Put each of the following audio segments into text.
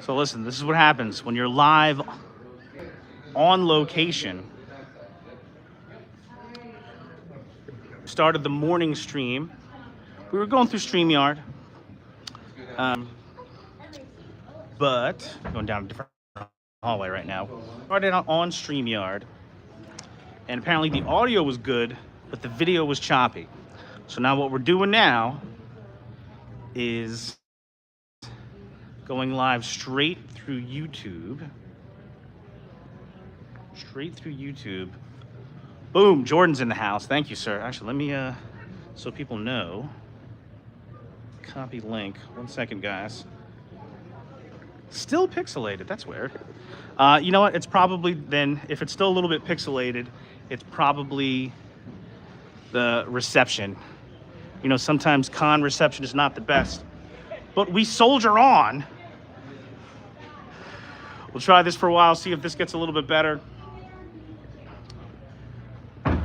So listen, this is what happens when you're live on location. Started the morning stream. We were going through StreamYard, but going down a different hallway right now. Started on StreamYard, and apparently the audio was good, but the video was choppy. So now what we're doing now is going live straight through YouTube. Boom, Jordan's in the house. Thank you, sir. Actually, let me, so people know. Copy link. 1 second, guys. Still pixelated. That's weird. You know what? It's probably then, if it's still a little bit pixelated, it's probably the reception. You know, sometimes con reception is not the best, but we soldier on. We'll try this for a while, see if this gets a little bit better.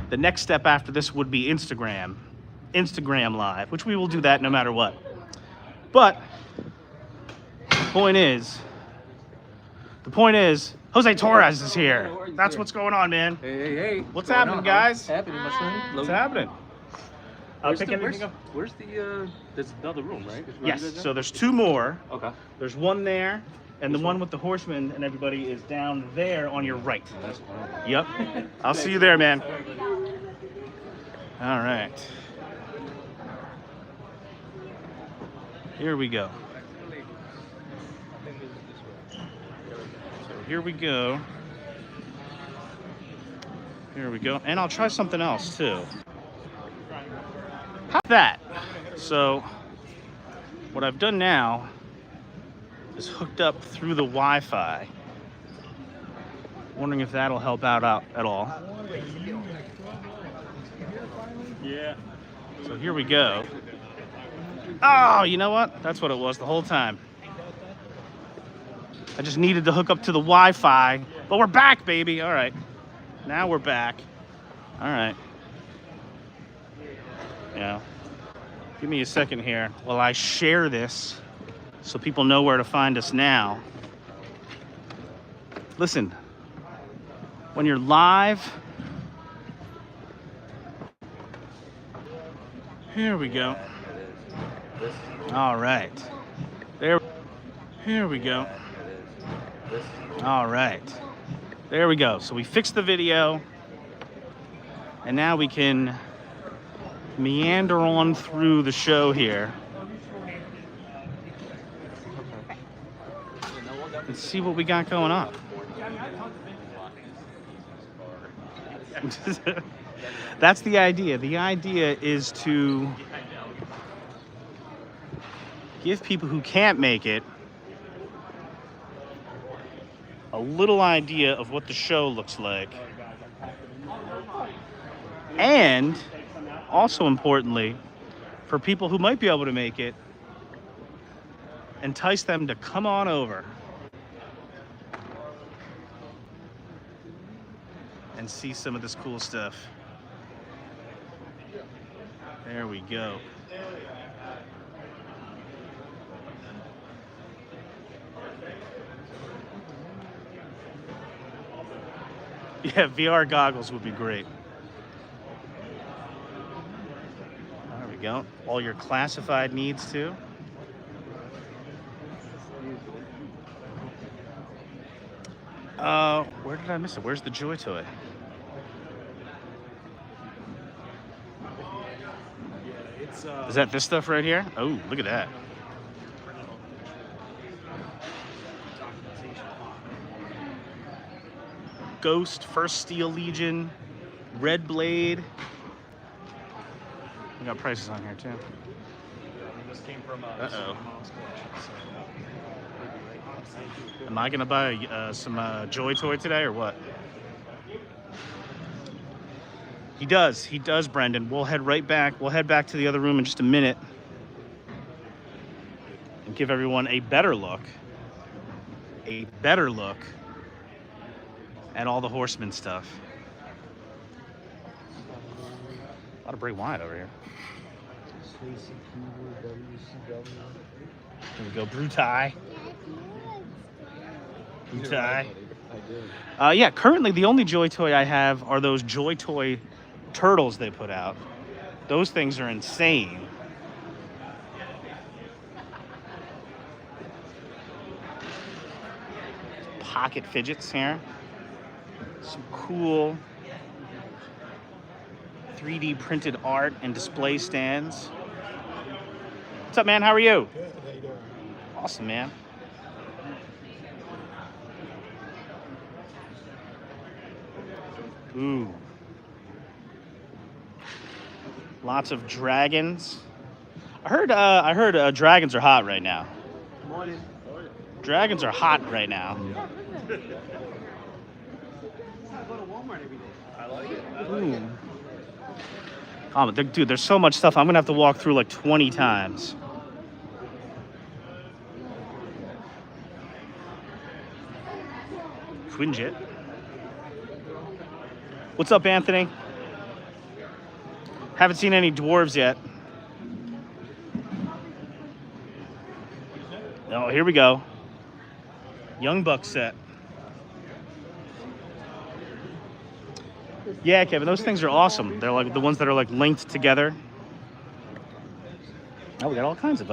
The next step after this would be Instagram Live, which we will do that no matter what. But the point is, Jose Torres is here. That's what's going on, man. Hey. What's happening, guys? What's happening, my son? What's happening? Where's the, there's another room, right? Yes, so there's two more. Okay. There's one there, and the one with the horsemen and everybody is down there on your right. Yep. I'll see you there, man. All right. Here we go. So here we go. And I'll try something else too. How's that? So what I've done now is hooked up through the Wi-Fi. Wondering if that'll help out at all. Yeah. So here we go. Oh, you know what? That's what it was the whole time. I just needed to hook up to the Wi-Fi, but we're back, baby. All right. Now we're back. All right. Yeah. Give me a second here while I share this so people know where to find us now. Listen, when you're live, here we go. All right. Here we go. All right. There we go. So we fixed the video, and now we can meander on through the show here and see what we got going on. That's the idea. The idea is to give people who can't make it a little idea of what the show looks like. And also importantly, for people who might be able to make it, entice them to come on over and see some of this cool stuff. There we go. Yeah, VR goggles would be great. There we go. All your classified needs too. Where did I miss it? Where's the Joy Toy? Is that this stuff right here? Oh, look at that. Ghost, First Steel Legion, Red Blade. We got prices on here too. This came from Uh-oh. mom's collection, so Am I gonna buy some Joy Toy today or what? He does, Brendan. We'll head right back. We'll head back to the other room in just a minute and give everyone a better look at all the Horseman stuff. A lot of Bray Wyatt over here. Here we go, Brutai. Tie. I did. Yeah, currently the only Joy Toy I have are those Joy Toy turtles they put out. Those things are insane. Pocket fidgets here. Some cool 3D printed art and display stands. What's up, man? How are you? Good, how you doing? Awesome, man. Ooh. Lots of dragons. I heard dragons are hot right now. Morning. Dragons are hot right now. Ooh. Oh, but dude, there's so much stuff. I'm gonna have to walk through like 20 times. Quinjet. What's up, Anthony? Haven't seen any dwarves yet. Oh, here we go. Young Buck set. Yeah, Kevin, those things are awesome. They're like the ones that are like linked together. Oh, we got all kinds of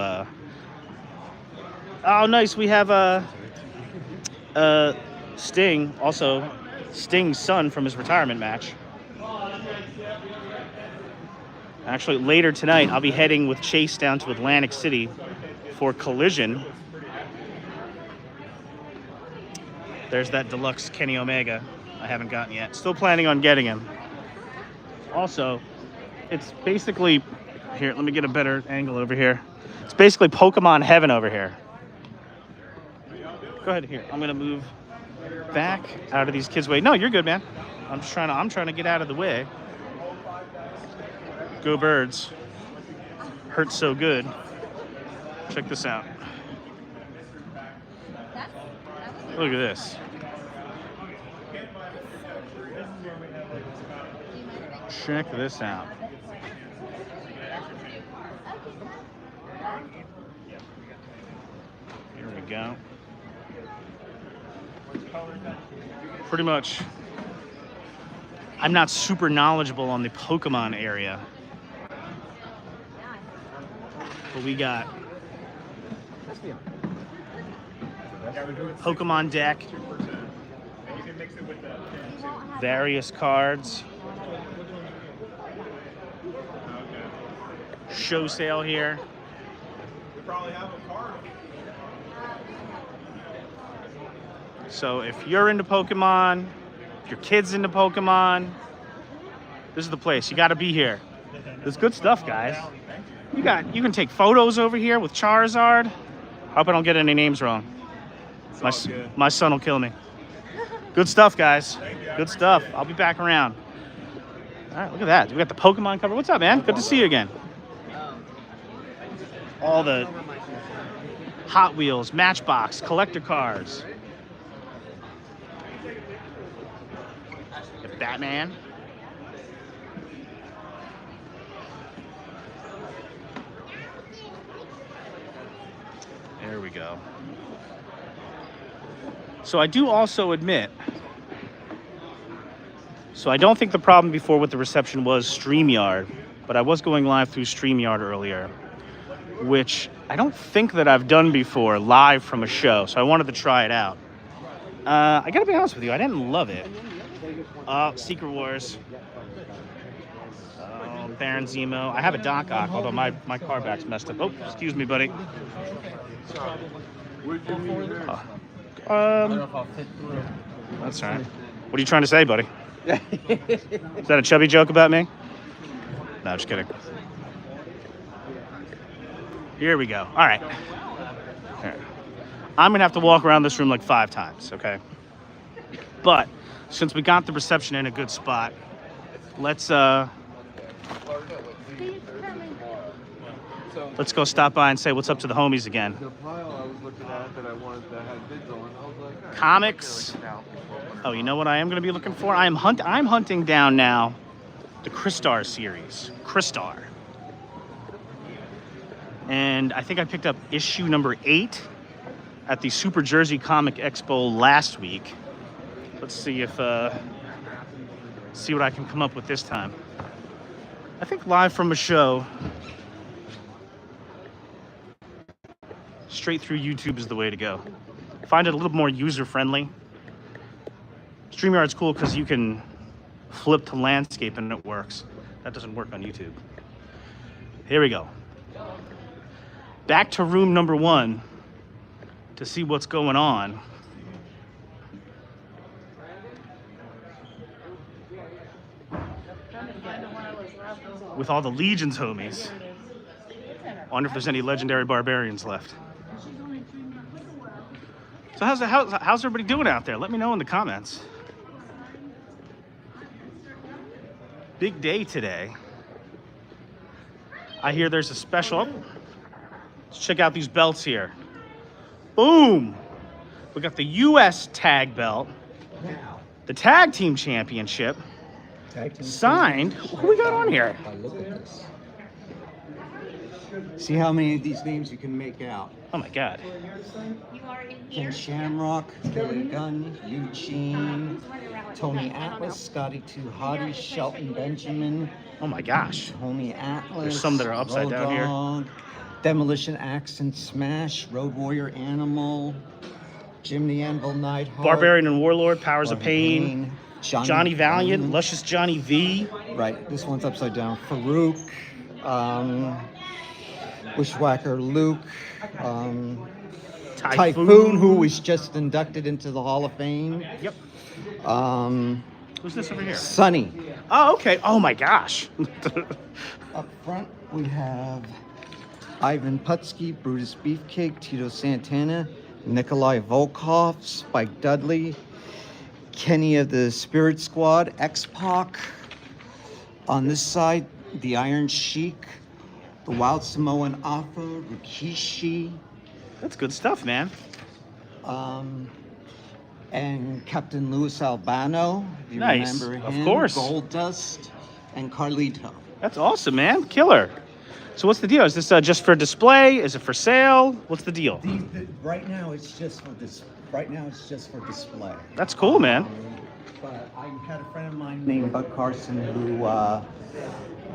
Oh, nice. We have Sting, also Sting's son from his retirement match. Actually, later tonight, I'll be heading with Chase down to Atlantic City for Collision. There's that deluxe Kenny Omega I haven't gotten yet. Still planning on getting him. Also, it's basically... Here, let me get a better angle over here. It's basically Pokemon heaven over here. Go ahead here. I'm going to move back out of these kids' way. No, you're good, man. I'm trying to get out of the way. Go Birds. Hurts so good. Check this out. Look at this. Check this out. Here we go. Pretty much, I'm not super knowledgeable on the Pokemon area, but we got Pokemon deck, various cards, show sale here. So if you're into Pokemon, if your kid's into Pokemon, this is the place. You got to be here. There's good stuff, guys. You can take photos over here with Charizard. Hope I don't get any names wrong. My son will kill me. Good stuff, guys. Good stuff. I'll be back around. All right, look at that. We got the Pokemon cover. What's up, man? Good to see you again. All the Hot Wheels, Matchbox, collector cars. The Batman. There we go. So I do also admit, so I don't think the problem before with the reception was StreamYard, but I was going live through StreamYard earlier, which I don't think that I've done before live from a show, so I wanted to try it out. I gotta be honest with you, I didn't love it. Secret Wars. Baron Zemo. I have a Doc Ock, although my car back's messed up. Oh, excuse me, buddy. That's all right. What are you trying to say, buddy? Is that a chubby joke about me? No, just kidding. Here we go. All right. Here. I'm going to have to walk around this room like 5 times, okay? But since we got the reception in a good spot, let's go stop by and say what's up to the homies again. The pile I was looking at that I wanted that had bids on, I was like, all right, Comics. Oh, you know what I am going to be looking for? I'm hunting down now the Crystar series. Crystar. And I think I picked up issue number 8. at the Super Jersey Comic Expo last week. Let's see if see what I can come up with this time. I think live from a show straight through YouTube is the way to go. Find it a little more user-friendly. StreamYard's cool because you can flip to landscape and it works. That doesn't work on YouTube. Here we go. Back to room number 1 to see what's going on. With all the Legions homies. I wonder if there's any legendary barbarians left. So how's everybody doing out there? Let me know in the comments. Big day today. I hear there's a special. Let's check out these belts here. Boom! We got the US tag belt, the tag team championship, signed. What do we got on here? Look at this. See how many of these names you can make out. Oh my God. Ken Shamrock, Billy Gunn, Eugene, Tony Atlas, Scotty Too Hottie, Shelton Benjamin. Oh my gosh. Homie Atlas. There's some that are upside Road down here. Dogg, Demolition Axe and Smash, Road Warrior Animal, Jim the Anvil Nightheart, Barbarian and Warlord, Powers of Pain, Johnny, Johnny Valiant, Valiant. Luscious Johnny V. Right, this one's upside down. Farouk, Wishwhacker Luke, Typhoon, who was just inducted into the Hall of Fame. Yep. Who's this over here? Sonny. Oh, okay. Oh my gosh. Up front, we have Ivan Putski, Brutus Beefcake, Tito Santana, Nikolai Volkov, Spike Dudley, Kenny of the Spirit Squad, X-Pac. On this side, the Iron Sheik, the Wild Samoan Alpha, Rikishi, That's good stuff, man. and Captain Louis Albano, if you Nice. remember Of him, course. Gold Dust, and Carlito. That's awesome, man. Killer. So what's the deal? Is this just for display? Is it for sale? What's the deal? Right now, it's just for this. Right now, it's just for display. That's cool, man. But I had a friend of mine named Bud Carson who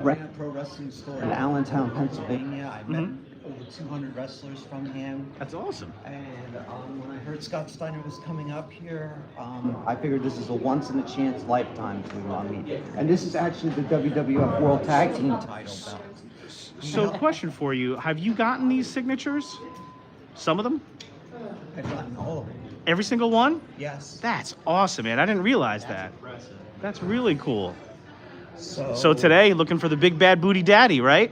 ran a pro wrestling store in Allentown, Pennsylvania. I met over 200 wrestlers from him. That's awesome. And when I heard Scott Steiner was coming up here, I figured this is a once-in-a-chance lifetime to meet. And this is actually the WWF World Tag Team title belt. So question for you. Have you gotten these signatures? Some of them? I've gotten all of them. Every single one? Yes. That's awesome, man. I didn't realize that. Impressive. That's really cool. So So today, looking for the big bad booty daddy, right?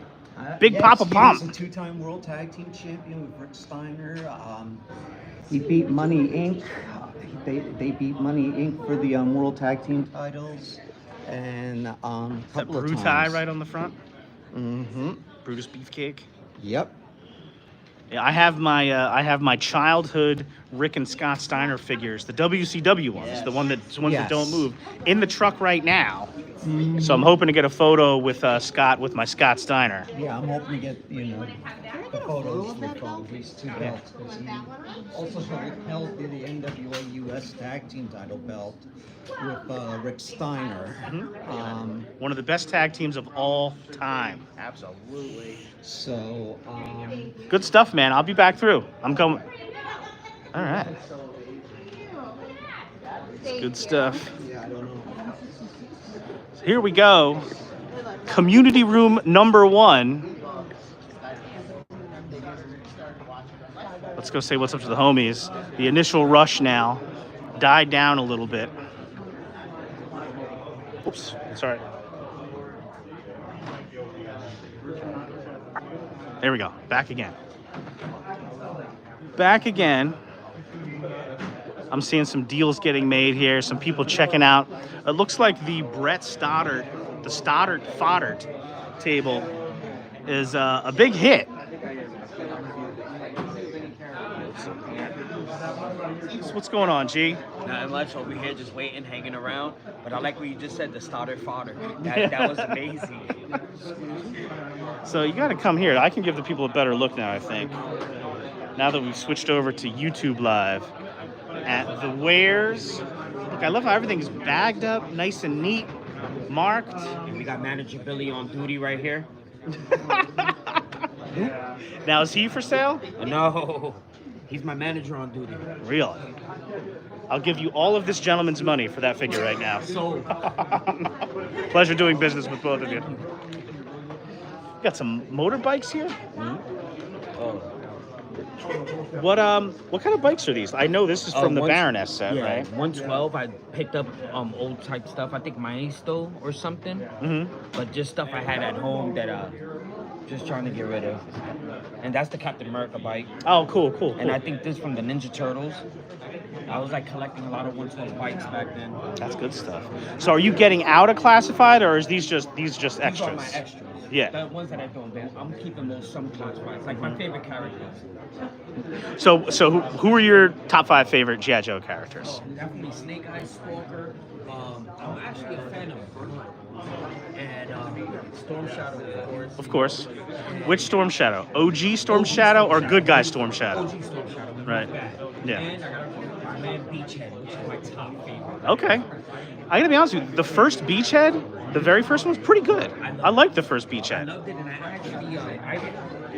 Big yes, Papa he Pump. was a two-time World Tag Team Champion with Rick Steiner. He beat Money Inc. They beat Money Inc. for the World Tag Team titles, and That couple of brew times. tie right on the front. Mm-hmm. Brutus Beefcake. Yep. Yeah, I have my childhood Rick and Scott Steiner figures, the WCW ones, the ones that don't Yes. move, in the truck right now. So I'm hoping to get a photo with Scott with my Scott Steiner. Yeah, I'm hoping to get the photos with these two belts because he also held the NWA US Tag Team title belt with Rick Steiner. One of the best tag teams of all time. Absolutely. So Good stuff, man. I'll be back through. I'm coming. All right. Good stuff. yeah, I don't know. So here we go. Community room number 1. Let's go say what's up to the homies. The initial rush now died down a little bit. Oops, sorry. There we go. Back again. Back again. I'm seeing some deals getting made here. Some people checking out. It looks like the Brett Stoddard, the Stoddard Foddard table is a big hit. So what's going on, G? Not much over here, just waiting, hanging around. But I like what you just said, the starter fodder. That was amazing. So you got to come here. I can give the people a better look now, I think. now that we've switched over to YouTube Live, at the wares. Look, I love how everything's bagged up, nice and neat, marked. And we got Manager Billy on duty right here. Now, is he for sale? No, he's my manager on duty. Really? I'll give you all of this gentleman's money for that figure right now. So, Pleasure doing business with both of you. Got some motorbikes here. What kind of bikes are these? I know this is from the Baroness set, yeah, right? 112. I picked up old type stuff. I think Maestro or something. Mm-hmm. But just stuff I had at home that just trying to get rid of. And that's the Captain America bike. Oh, cool. And I think this from the Ninja Turtles. I was like collecting a lot of 112 bikes back then. That's good stuff. So, are you getting out of classified, or is these just extras? These are my extras. Yeah. The ones that I don't do. I'm keeping those some classifieds. Like my favorite characters. So who are your top 5 favorite G.I. Joe characters? Definitely Snake Eyes, Stalker. I'm actually a fan of Bruno. And Storm Shadow, of course. Of course. Which Storm Shadow? OG Storm Shadow or good guy Storm Shadow? OG Storm Shadow. Right. Yeah. And I got my man Beachhead, which is my top favorite. Okay. I gotta be honest with you, the first Beachhead, the very first one was pretty good. I liked the first I Beachhead. loved it, and I actually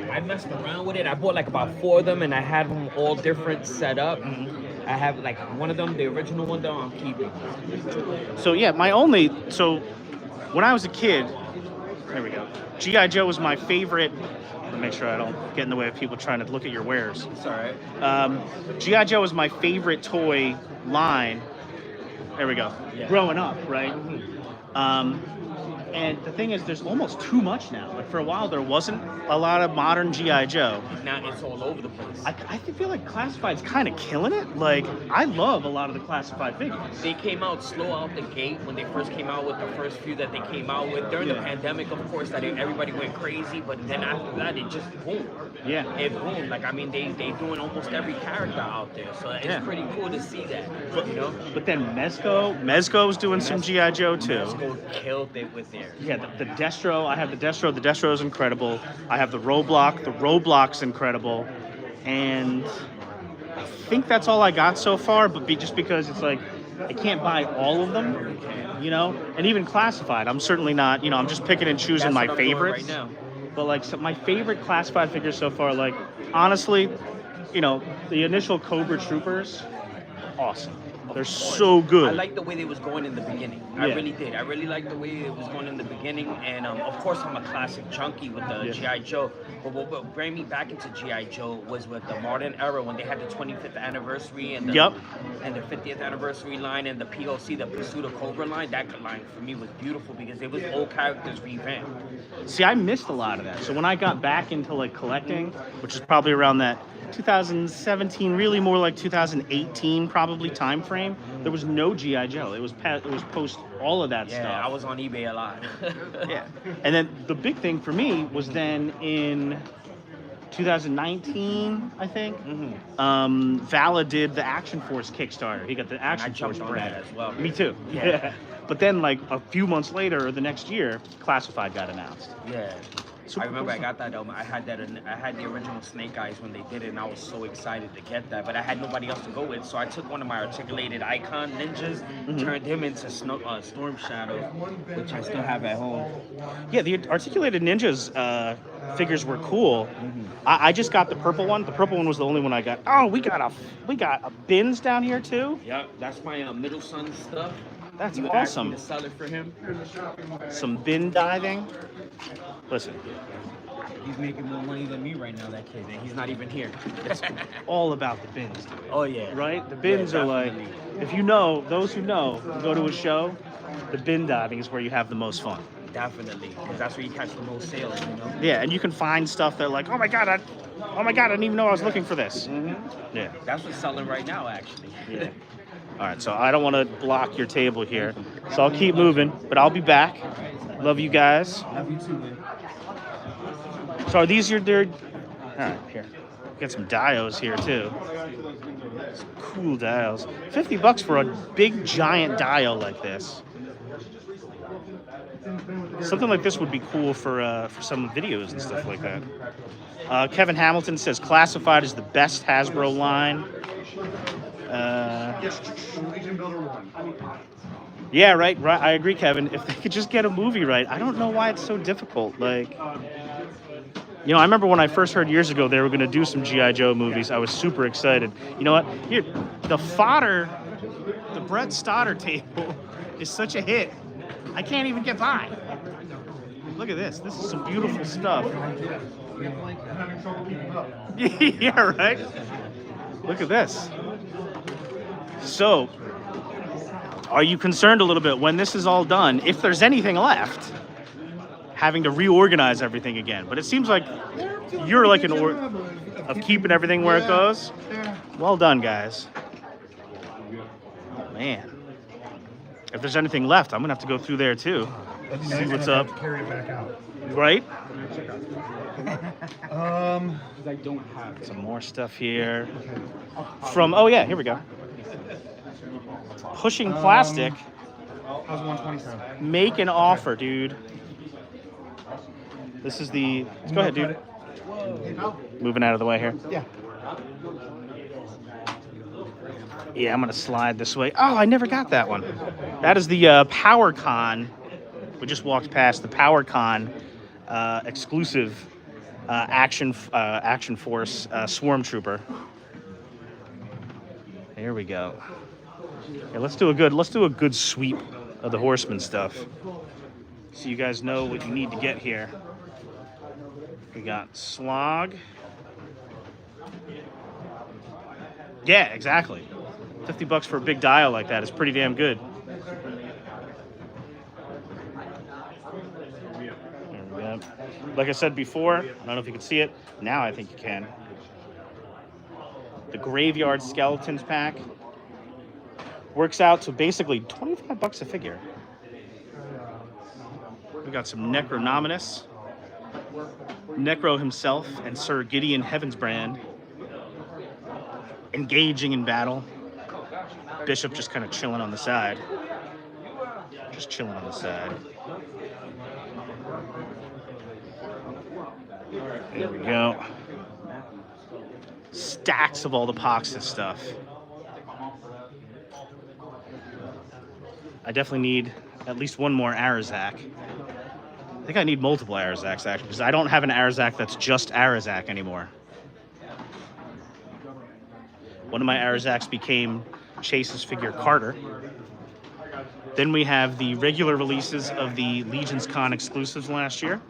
I messed around with it. I bought like about 4 of them, and I had them all different set up. I have like one of them, the original one though, I'm keeping. So yeah, when I was a kid, there we go. G.I. Joe was my favorite. Let me make sure I don't get in the way of people trying to look at your wares. It's all right. G.I. Joe was my favorite toy line. There we go. Yeah. Growing up, right? And the thing is, there's almost too much now. Like for a while, there wasn't a lot of modern G.I. Joe. Now it's all over the place. I feel like Classified's kind of killing it. Like, I love a lot of the Classified figures. They came out slow out the gate when they first came out with the first few that they came out with. During the pandemic, of course, that everybody went crazy, but then after that, it just boomed. Yeah. It boomed. Like, I mean, they doing almost every character out there, so it's pretty cool to see that, you know? But then Mezco's doing some G.I. Joe too. Mezco killed it with theirs. Yeah, the Destro, I have the Destro. The Destro is incredible. I have the Roblox. The Roblox's incredible. And I think that's all I got so far, but just because it's like, I can't buy all of them, you know? And even Classified, I'm certainly not, I'm just picking and choosing my favorites. Right now. But like, my favorite Classified figures so far, like, honestly, the initial Cobra Troopers, awesome. They're so good. I like the way they was going in the beginning. I really did. I really liked the way it was going in the beginning. And of course, I'm a classic junkie with the G.I. Joe. But what brought me back into G.I. Joe was with the modern era when they had the 25th anniversary and the 50th anniversary line and the POC, the Pursuit of Cobra line. That line for me was beautiful because it was old characters revamped. See, I missed a lot of that. So when I got back into like collecting, which is probably around that 2017, really more like 2018 probably time frame, there was no G.I. Joe. It was post all of that stuff. Yeah, I was on eBay a lot. Yeah. And then the big thing for me was then in 2019, I think, Vala did the Action Force Kickstarter. He got the Action Force brand as well. Me too. Yeah. But then like a few months later, or the next year, Classified got announced. Yeah. I remember I got that. I had the original Snake Eyes when they did it, and I was so excited to get that. But I had nobody else to go with, so I took one of my articulated icon ninjas, turned him into Storm Shadow, which I still have at home. Yeah, the articulated ninjas figures were cool. I just got the purple one. The purple one was the only one I got. Oh, we got a bins down here too. Yep, that's my middle son's stuff. That's you awesome. To sell it for him. Some bin diving. Listen. He's making more money than me right now, that kid, and he's not even here. It's all about the bins, dude. Oh, yeah. Right? The bins are like, if those who know, go to a show, the bin diving is where you have the most fun. Definitely, because that's where you catch the most sales, Yeah, and you can find stuff that like, oh my god, I didn't even know I was looking for this. Yeah. That's what's selling right now, actually. Yeah. All right, so I don't want to block your table here, so I'll keep moving, but I'll be back. Love you guys. Love you too, man. So are these all right, here. Got some dials here too. Some cool dials. $50 for a big giant dial like this. Something like this would be cool for some videos and stuff like that. Kevin Hamilton says Classified is the best Hasbro line. Legion Builder 1. Yeah, right. I agree, Kevin. If they could just get a movie right, I don't know why it's so difficult. Like, I remember when I first heard years ago they were going to do some G.I. Joe movies. I was super excited. You know what? Here, the fodder, the Brett Stoddard table is such a hit. I can't even get by. Look at this. This is some beautiful stuff. Yeah, right? Look at this. So, are you concerned a little bit when this is all done, if there's anything left, having to reorganize everything again? But it seems like you're like of keeping everything where it goes. Well done, guys. Oh, man. If there's anything left, I'm going to have to go through there, too. See what's up. Carry it back out. Right? I don't have it. Some more stuff here. From, oh, yeah, here we go. Pushing Plastic. How's 127? Make an offer, dude. This is the... Go ahead, dude. Moving out of the way here. Yeah. Yeah, I'm going to slide this way. Oh, I never got that one. That is the PowerCon. We just walked past the PowerCon exclusive Action Force Swarm Trooper. Here we go. Yeah, let's do a good sweep of the Horseman stuff, so you guys know what you need to get here. We got Slog. Yeah, exactly. $50 for a big dial like that is pretty damn good. There we go. Like I said before, I don't know if you can see it. Now I think you can. The Graveyard Skeletons pack works out to basically $25 a figure. We got some Necronominus, Necro himself, and Sir Gideon Heavensbrand engaging in battle. Bishop just kind of chilling on the side. Just chilling on the side. There we go. Stacks of all the Poxus stuff. I definitely need at least one more Arazak. I think I need multiple Arazaks, actually, because I don't have an Arazak that's just Arazak anymore. One of my Arazaks became Chase's figure Carter. Then we have the regular releases of the Legions Con exclusives last year.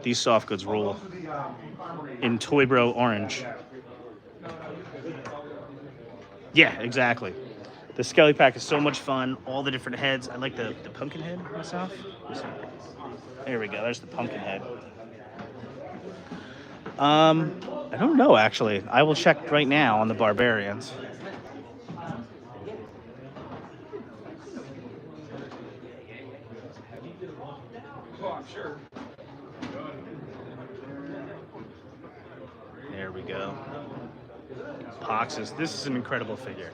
These soft goods rule. In Toy Bro Orange. Yeah, exactly. The Skelly Pack is so much fun. All the different heads. I like the pumpkin head myself. There we go. There's the pumpkin head. I don't know, actually. I will check right now on the Barbarians. There we go. Poxus. This is an incredible figure.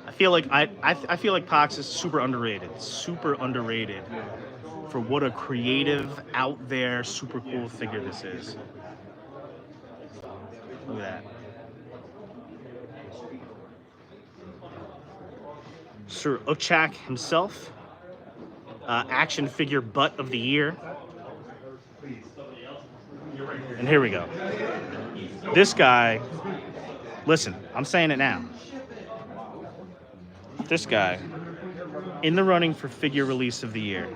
I feel like I feel like Pox is super underrated. Super underrated for what a creative, out there, super cool figure this is. Look at that. Sir Ochak himself. Action figure butt of the year. And here we go. This guy, listen, I'm saying it now. This guy, in the running for figure release of the year.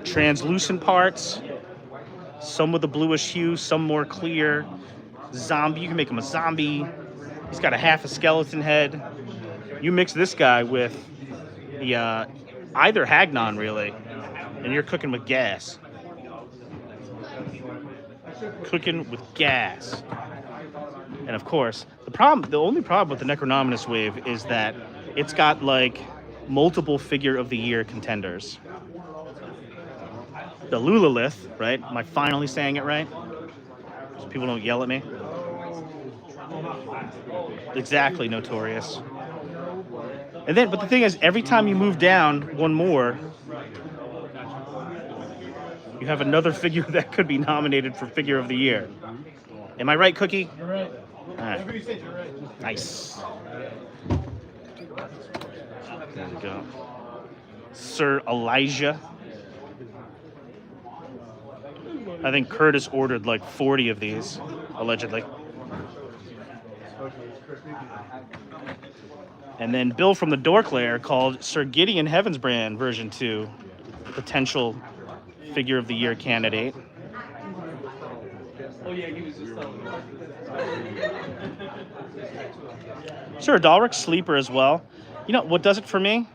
Translucent parts, some with a bluish hue, some more clear. Zombie, you can make him a zombie. He's got a half a skeleton head. You mix this guy with the either Hagnon, really, and you're cooking with gas. Cooking with gas. And of course, the only problem with the Necronominus wave is that it's got like multiple figure of the year contenders. The Lulalith, right? Am I finally saying it right? So people don't yell at me. Exactly, Notorious. And then, but the thing is, every time you move down one more, you have another figure that could be nominated for Figure of the Year. Am I right, Cookie? You're right. All right. Whatever you say, you're right. Nice. There we go. Sir Elijah. I think Curtis ordered like 40 of these, allegedly. And then Bill from the Dork Lair called Sir Gideon Heavensbrand version 2 potential Figure of the Year candidate. Oh yeah, he was just telling me. Sir Dalric Sleeper as well. You know what does it for me?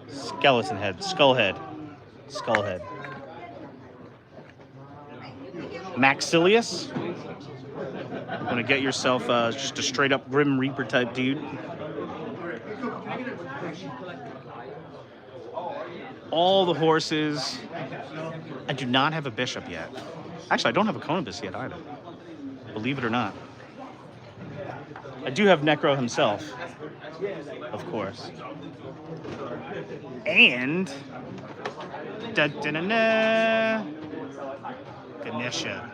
Skeleton head, skull head. Maxilius. Want to get yourself just a straight up Grim Reaper type dude. All the horses. I do not have a bishop yet. Actually, I don't have a Conibus yet either. Believe it or not. I do have Necro himself, of course. And Ganesha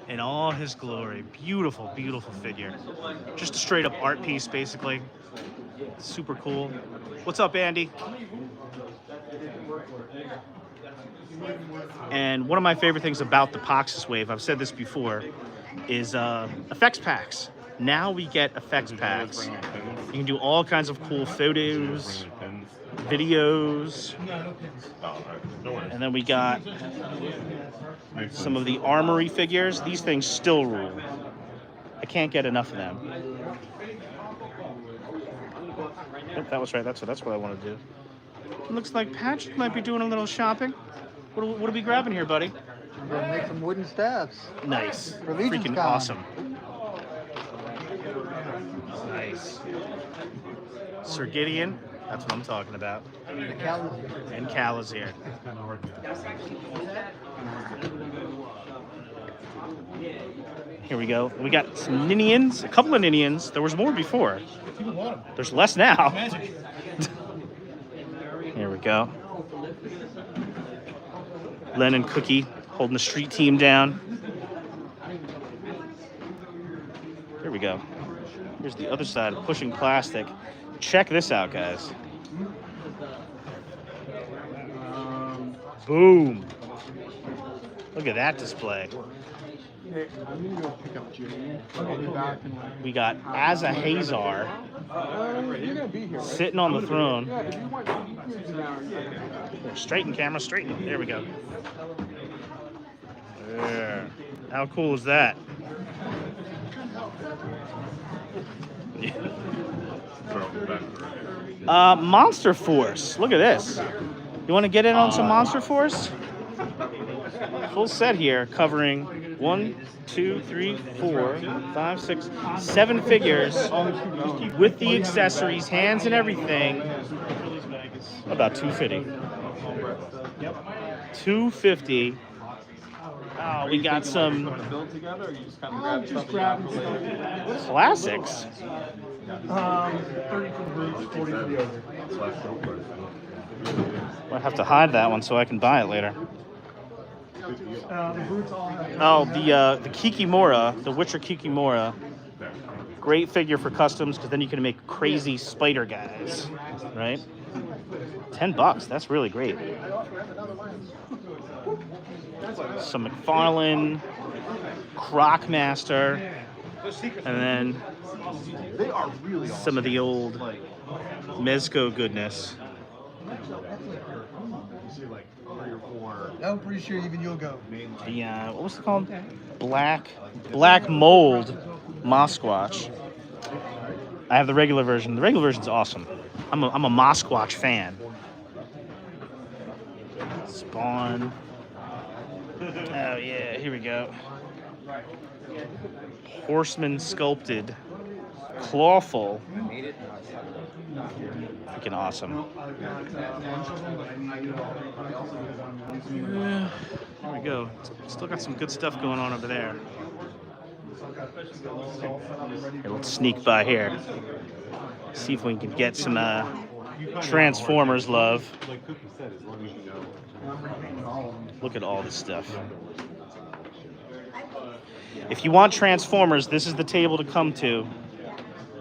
in all his glory. Beautiful, beautiful figure. Just a straight up art piece, basically. Super cool. What's up, Andy? And one of my favorite things about the Poxus wave, I've said this before, is effects packs. Now we get effects packs. You can do all kinds of cool photos, videos, and then we got some of the armory figures. These things still rule. I can't get enough of them. Yep, that was right. That's what I want to do. It looks like Patrick might be doing a little shopping. What are we grabbing here, buddy? I'm gonna make some wooden staffs. Nice. For Legion's Freaking Con. awesome. Nice. Sir Gideon, that's what I'm talking about. The Cal- And Cal is here. Here we go. We got some Ninians, a couple of Ninians. There was more before. There's less now. Here we go. Len and Cookie holding the street team down. Here we go. Here's the other side of pushing plastic. Check this out, guys. Boom. Look at that display. Hey, I'm gonna go pick up Jimmy. I'll be back in like. We got Azahazar You're gonna be here, right? sitting on the throne. Yeah, if you want, you can sit down. Straighten camera, straighten. There we go. There. How cool is that? Monster Force. Look at this. You want to get in on some Monster Force? Full set here, covering 1, 2, 3, 4, 5, 6, 7 figures with the accessories, hands and everything. About $250. $250. Oh, we got some Build together, or you just kind of grab stuff and you classics. 30 for the Brutes, 40 for the Ogre. Might have to hide that one so I can buy it later. The Brutes all have. Oh, the Kikimora, the Witcher Kikimora. Great figure for customs because then you can make crazy spider guys, right? $10, that's really great. Some McFarlane, Crocmaster, and then some of the old Mezco goodness. I'm pretty sure even you'll go. The what was it called? Black Mold Mosquatch. I have the regular version. The regular version's awesome. I'm a Mosquatch fan. Spawn. Oh yeah, here we go. Horseman sculpted, clawful. Freaking awesome. There we go. Still got some good stuff going on over there. Here, let's sneak by here. See if we can get some Transformers love. Like Cookie said, as long as you know. Look at all this stuff. If you want Transformers, this is the table to come to.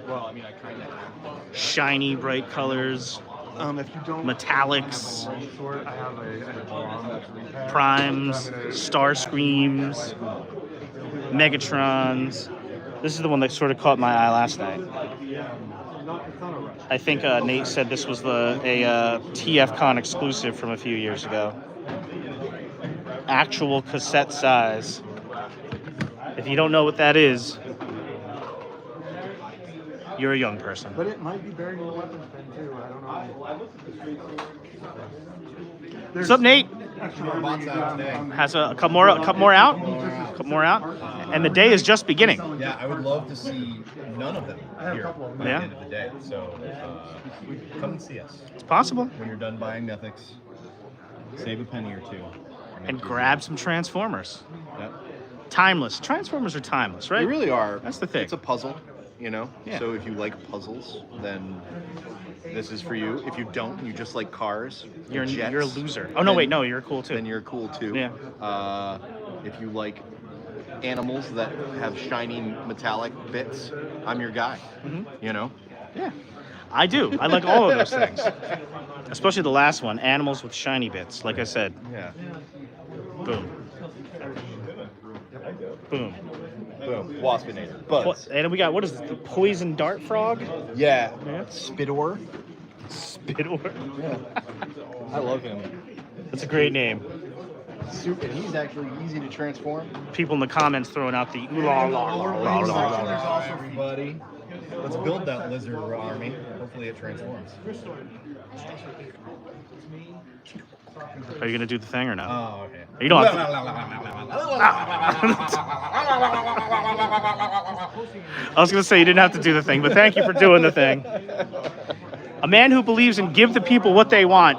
Well, I mean, I kind of. Shiny, bright colors, If you don't. metallics, Sort, I have a bomb that's repacked. primes, Starscreams, Megatrons. This is the one that sort of caught my eye last night. I think Nate said this was a TFCon exclusive from a few years ago. Actual cassette size. If you don't know what that is, you're a young person. But it might be buried in the weapons bin too. I don't know. What's up, Nate? Bots out today. Has a couple more out, and the day is just beginning. Yeah, I would love to see none of them here by the Yeah. end of the day. So come and see us It's possible. when you're done buying Mythics. Save a penny or two. And grab some Transformers. Yep. Timeless. Transformers are timeless, right? They really are. That's the thing. It's a puzzle, you know? Yeah. So if you like puzzles, then this is for you. If you don't, you just like cars, You're jets, a loser. Oh no, then- wait, no, you're cool too. Then you're cool too. Yeah. If you like animals that have shiny metallic bits, I'm your guy. Mhm. You know? Yeah, I do. I like all of those things, especially the last one, animals with shiny bits. Like I said, Yeah. boom, boom. Boom. Waspinator. Buzz. And we got, what is this, the poison dart frog? Yeah. Yeah. Spidor. Spidor. I love him. That's a great name. Super. He's actually easy to transform. People in the comments throwing out the ooh la la la la la la. Everybody, let's build that lizard army. Hopefully it transforms. Are you gonna do the thing or no? Oh, okay. You don't have to. I was gonna say you didn't have to do the thing, but thank you for doing the thing. A man who believes in give the people what they want.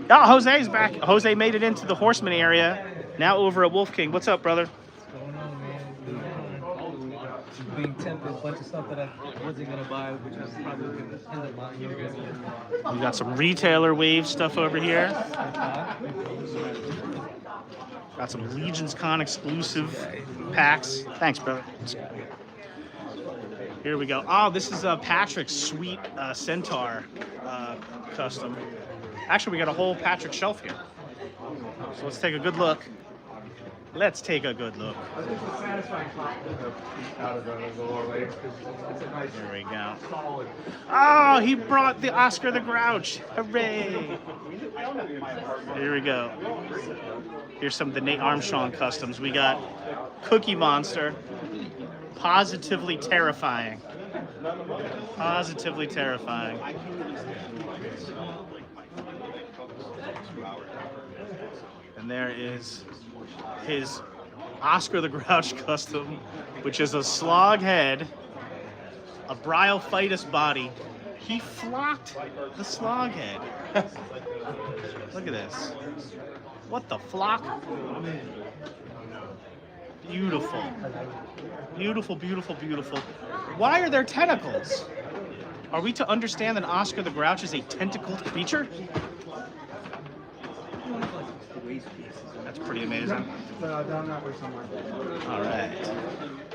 Oh, Jose's back. Jose made it into the Horseman area. Now over at Wolf King. What's up, brother? Going on, man? Being tempted, a bunch of stuff that I wasn't gonna buy, which I'm probably gonna end up buying. We got some retailer wave stuff over here. Got some Legion's Con exclusive packs. Thanks, brother. Here we go. Oh, this is Patrick's sweet Centaur custom. Actually, we got a whole Patrick shelf here. So let's take a good look. Let's take a good look. There we go. Oh, he brought the Oscar the Grouch. Hooray. Here we go. Here's some of the Nate Armstrong customs. We got Cookie Monster. Positively terrifying. Positively terrifying. And there is his Oscar the Grouch custom, which is a slog head, a bryophytus body. He flocked the slog head. Look at this. What the flock? Beautiful. Beautiful, beautiful, beautiful. Why are there tentacles? Are we to understand that Oscar the Grouch is a tentacled creature? That's pretty amazing. Down that way somewhere. All right.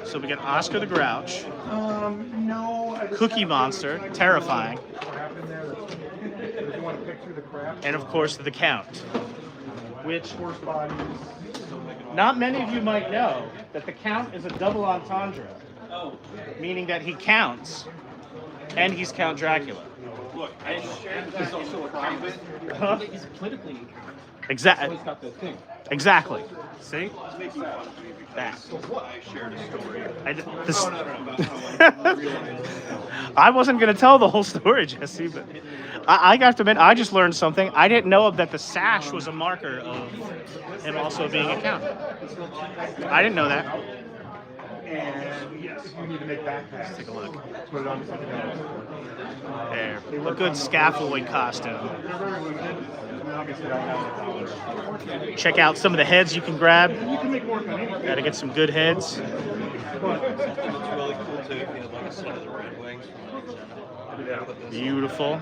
So we got Oscar the Grouch, No. I just Cookie have Monster, to- terrifying, Crap in there. If you want to pick through the crap. and of course the Count, which Horse bodies. not many of you might know that the Count is a double entendre, meaning that he counts and he's Count Dracula. Look, I shared that he's also a private. Huh? He's politically, Exactly. he's got the thing. Exactly. See? Making fun of me That. because I shared a story. I wasn't going to tell the whole story, Jesse, but I got to admit, I just learned something. I didn't know that the sash was a marker of him also being a count. I didn't know that. And yes, you need to make backpacks. Take a look. Put it on something else. There. A good scaffolding costume. They're very limited. And obviously, I have $1. Check out some of the heads you can grab. You can make work on anything. Got to get some good heads. But it's really cool Beautiful.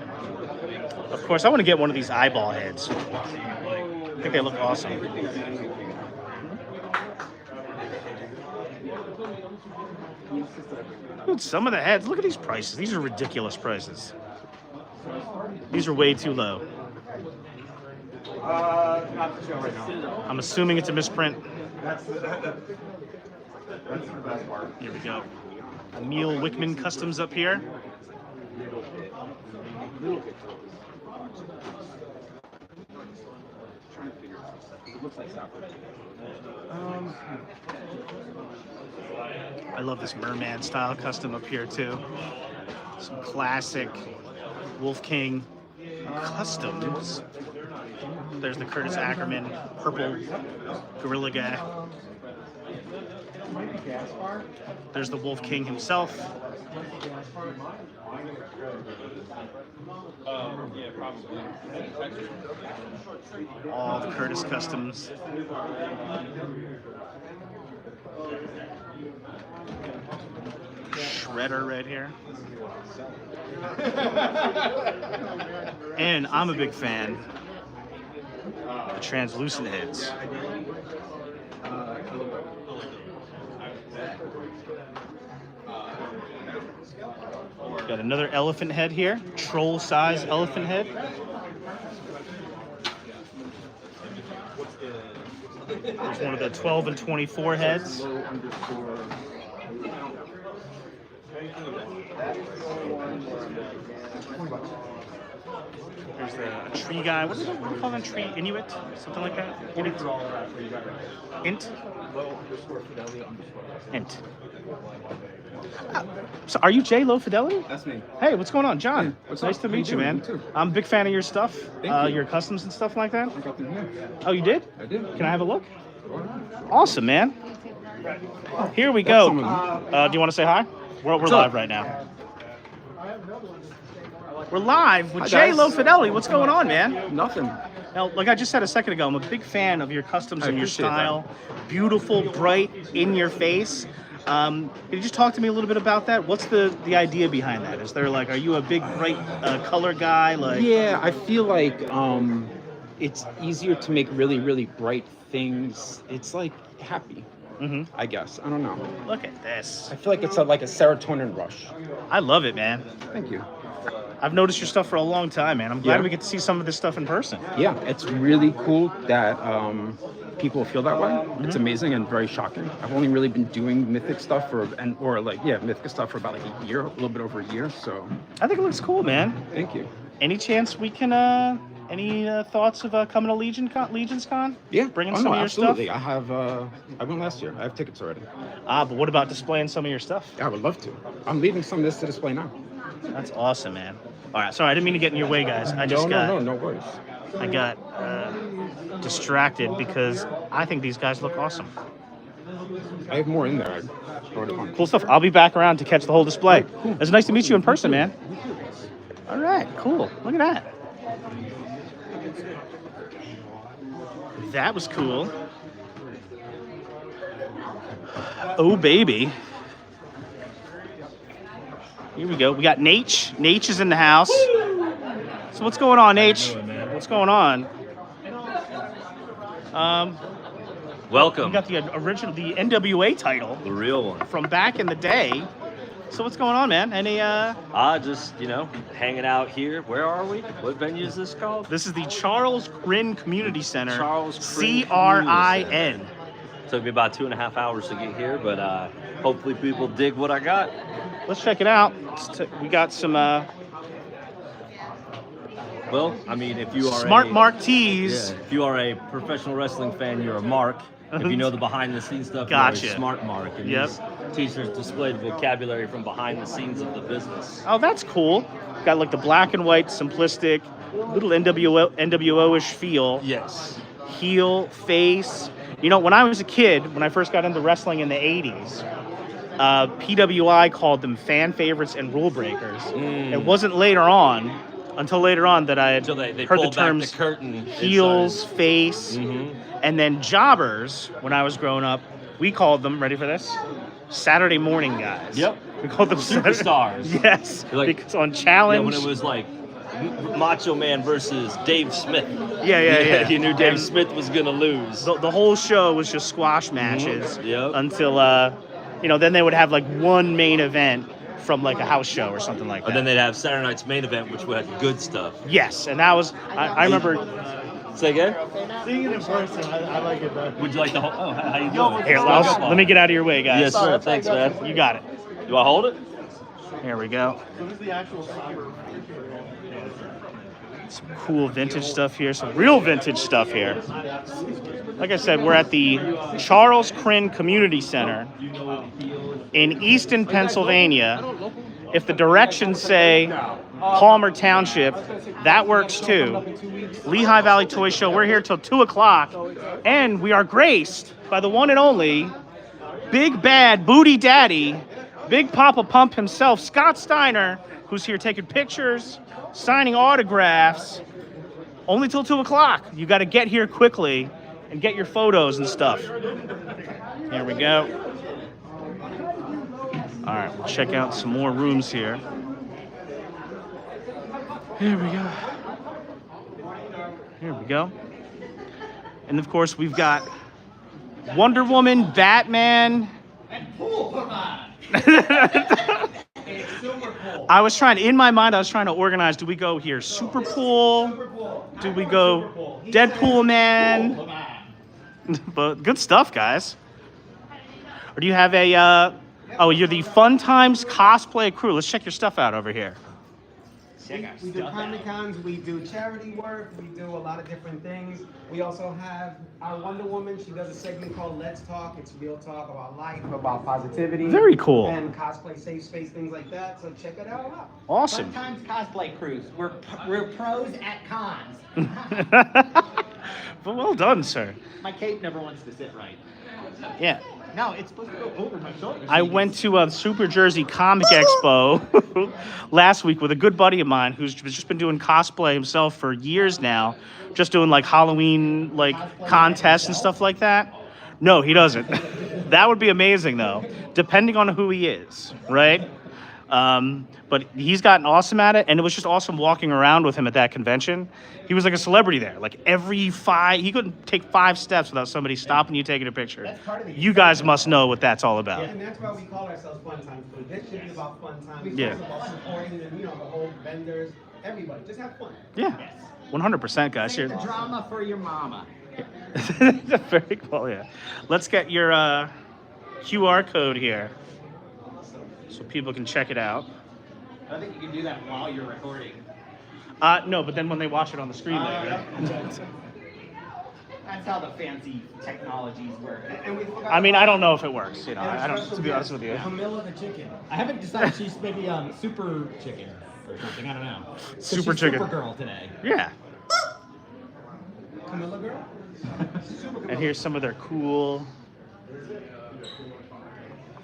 Of course, I want to get one of these eyeball heads. I think they look awesome. Dude, some of the heads, look at these prices. These are ridiculous prices. These are way too low. Not for sale right now. I'm assuming it's a misprint. That's the best part. Here we go. Emil Wickman Customs up here. I love this merman style custom up here too. Some classic Wolf King customs. There's the Curtis Ackerman purple gorilla guy. There's the Wolf King himself. All the Curtis customs. Shredder right here. And I'm a big fan of the translucent heads. Got another elephant head here, troll size elephant head. There's one of the 12 and 24 heads. There's a tree guy. What do they call that tree? Inuit? Something like that? Int? Int? Int. So are you Jay Low Fidelity? That's me. Hey, what's going on, John? What's nice up? to How you meet you, doing? man. You too. I'm a big fan of your stuff, Thank you. your customs and stuff like that. I got them here. Oh, you did? I did. Can I have a look? Awesome, man. Here we go. some of Do you want to say hi? We're live right now. We're live with Hi, Jay guys. Low Fidelity. What's going on, man? Nothing. Now, like I just said a second ago, I'm a big fan of your customs I and your appreciate that. style. Beautiful, bright, in your face. Can you just talk to me a little bit about that? What's the idea behind that? Is there like, are you a big bright color guy? Like, Yeah, I feel like it's easier to make really, really bright things. It's like happy, I guess. I don't know. look at this. I feel like it's like a serotonin rush. I love it, man. Thank you. I've noticed your stuff for a long time, man. I'm glad Yeah. we get to see some of this stuff in person. Yeah, it's really cool that people feel that way. It's amazing and very shocking. I've only really been doing mythic stuff mythic stuff for about like a year, a little bit over a year. So I think it looks cool, man. thank you. Any chance we can, any thoughts of coming to Legion's Con? Yeah, Bringing oh, some no, of your absolutely. stuff? I have. I went last year. I have tickets already. But what about displaying some of your stuff? I would love to. I'm leaving some of this to display now. That's awesome, man. All right, sorry, I didn't mean to get in your way, guys. No worries. I got distracted because I think these guys look awesome. I have more in there. I brought it on. Cool stuff. I'll be back around to catch the whole display. It's nice to meet you in person, man. All right, cool. Look at that. That was cool. Oh, baby. Here we go. We got Nate. Nate is in the house. So what's going on, Nate? What's going on? Welcome. We got the NWA title The real one. from back in the day. So what's going on, man? Any Just, hanging out here. Where are we? What venue is this called? This is the Charles Crin Community Center. Charles Crin CRIN. Took me about 2.5 hours to get here, but hopefully people dig what I got. Let's check it out. We got some Well, I mean, if you are Smart Mark tees. if you are a professional wrestling fan, you're a Mark. If you know the behind-the-scenes stuff, Gotcha. you're a Smart Mark. And Yep. these t-shirts display the vocabulary from behind the scenes of the business. Oh, that's cool. Got like the black and white, simplistic, little NWO-ish feel. Yes. Heel, face. When I was a kid, when I first got into wrestling in the 80s, PWI called them fan favorites and rule breakers. It wasn't until later on that I had Until they heard the pulled back terms the curtain heels, inside. face, and then jobbers. When I was growing up, we called them, ready for this? Saturday morning guys. Yep. We called them Superstars. Yes, Like, because on challenge. Yeah, when it was like Macho Man versus Dave Smith. Yeah. You knew Dave And Smith was gonna lose. the whole show was just squash matches Yep. until then they would have like one main event from like a house show or something like that. And then they'd have Saturday night's main event, which had good stuff. Yes, and that was I remember. Say again? Seeing it in person, I like it though. Would you like the whole? Oh, how you doing? Here, let me get out of your way, guys. Yes, sir. Thanks, man. You got it. Do I hold it? Here we go. So this is the actual cyber. Some cool vintage stuff here. Some real vintage stuff here. Like I said, we're at the Charles Krinn Community Center in Easton, Pennsylvania. If the directions say Palmer Township, that works too. Lehigh Valley Toy Show. We're here till 2 o'clock, and we are graced by the one and only Big Bad Booty Daddy, Big Papa Pump himself, Scott Steiner, who's here taking pictures, signing autographs. Only till 2 o'clock. You got to get here quickly and get your photos and stuff. Here we go. All right, we'll check out some more rooms here. Here we go. Here we go. And of course, we've got Wonder Woman, Batman. I was trying, in my mind, I was trying to organize, do we go here Super Pool? Do we go Deadpool Man? But good stuff, guys. Or do you have a, oh, you're the Fun Times cosplay crew. Let's check your stuff out over here. We do Comic Cons, we do charity work, we do a lot of different things. We also have our Wonder Woman. She does a segment called Let's Talk. It's real talk about life, about positivity. Very cool. And cosplay, safe space, things like that. So check it out. Awesome. Fun Times cosplay crews. We're pros at cons. But well done, sir. My cape never wants to sit right. Yeah. No, it's supposed to go over my shoulders. I went to a Super Jersey Comic Expo last week with a good buddy of mine who's just been doing cosplay himself for years now, just doing like Halloween like contests and stuff like that. No, he doesn't. That would be amazing though, depending on who he is, right? But he's gotten awesome at it, and it was just awesome walking around with him at that convention. He was like a celebrity there. Like he couldn't take 5 steps without somebody stopping you, taking a picture. You guys must know what that's all about. And that's why we call ourselves Fun Times. This should be about fun times. Yeah. It's about supporting the whole vendors, everybody. Just have fun. Yeah, 100%, guys. Save the drama for your mama. Very cool, yeah. Let's get your QR code here so people can check it out. I don't think you can do that while you're recording. No, but then when they watch it on the screen later. That's how the fancy technologies work. I mean, I don't know if it works. You know, I don't. To be honest with you. Camilla the chicken. I haven't decided. She's maybe super chicken or something. I don't know. Super she's chicken. Supergirl today. Yeah. Camilla girl. And here's some of their cool.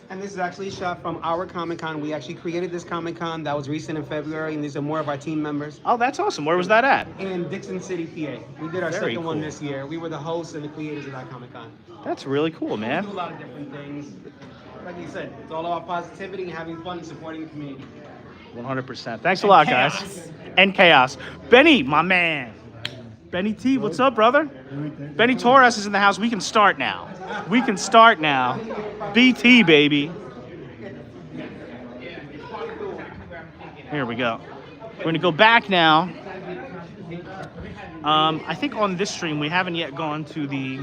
And this is actually shot from our Comic Con. We actually created this Comic Con that was recent in February, and these are more of our team members. Oh, that's awesome. Where was that at? In Dixon City, PA. We did our Very second one cool. this year. We were the hosts and the creators of that Comic Con. That's really cool, man. We do a lot of different things. Like you said, it's all about positivity and having fun and supporting the community. 100%. Thanks a lot, guys. And chaos. Benny, my man. Benny T, what's up, brother? Benny Torres is in the house. We can start now. We can start now. BT, baby. Here we go. We're going to go back now. I think on this stream, we haven't yet gone to the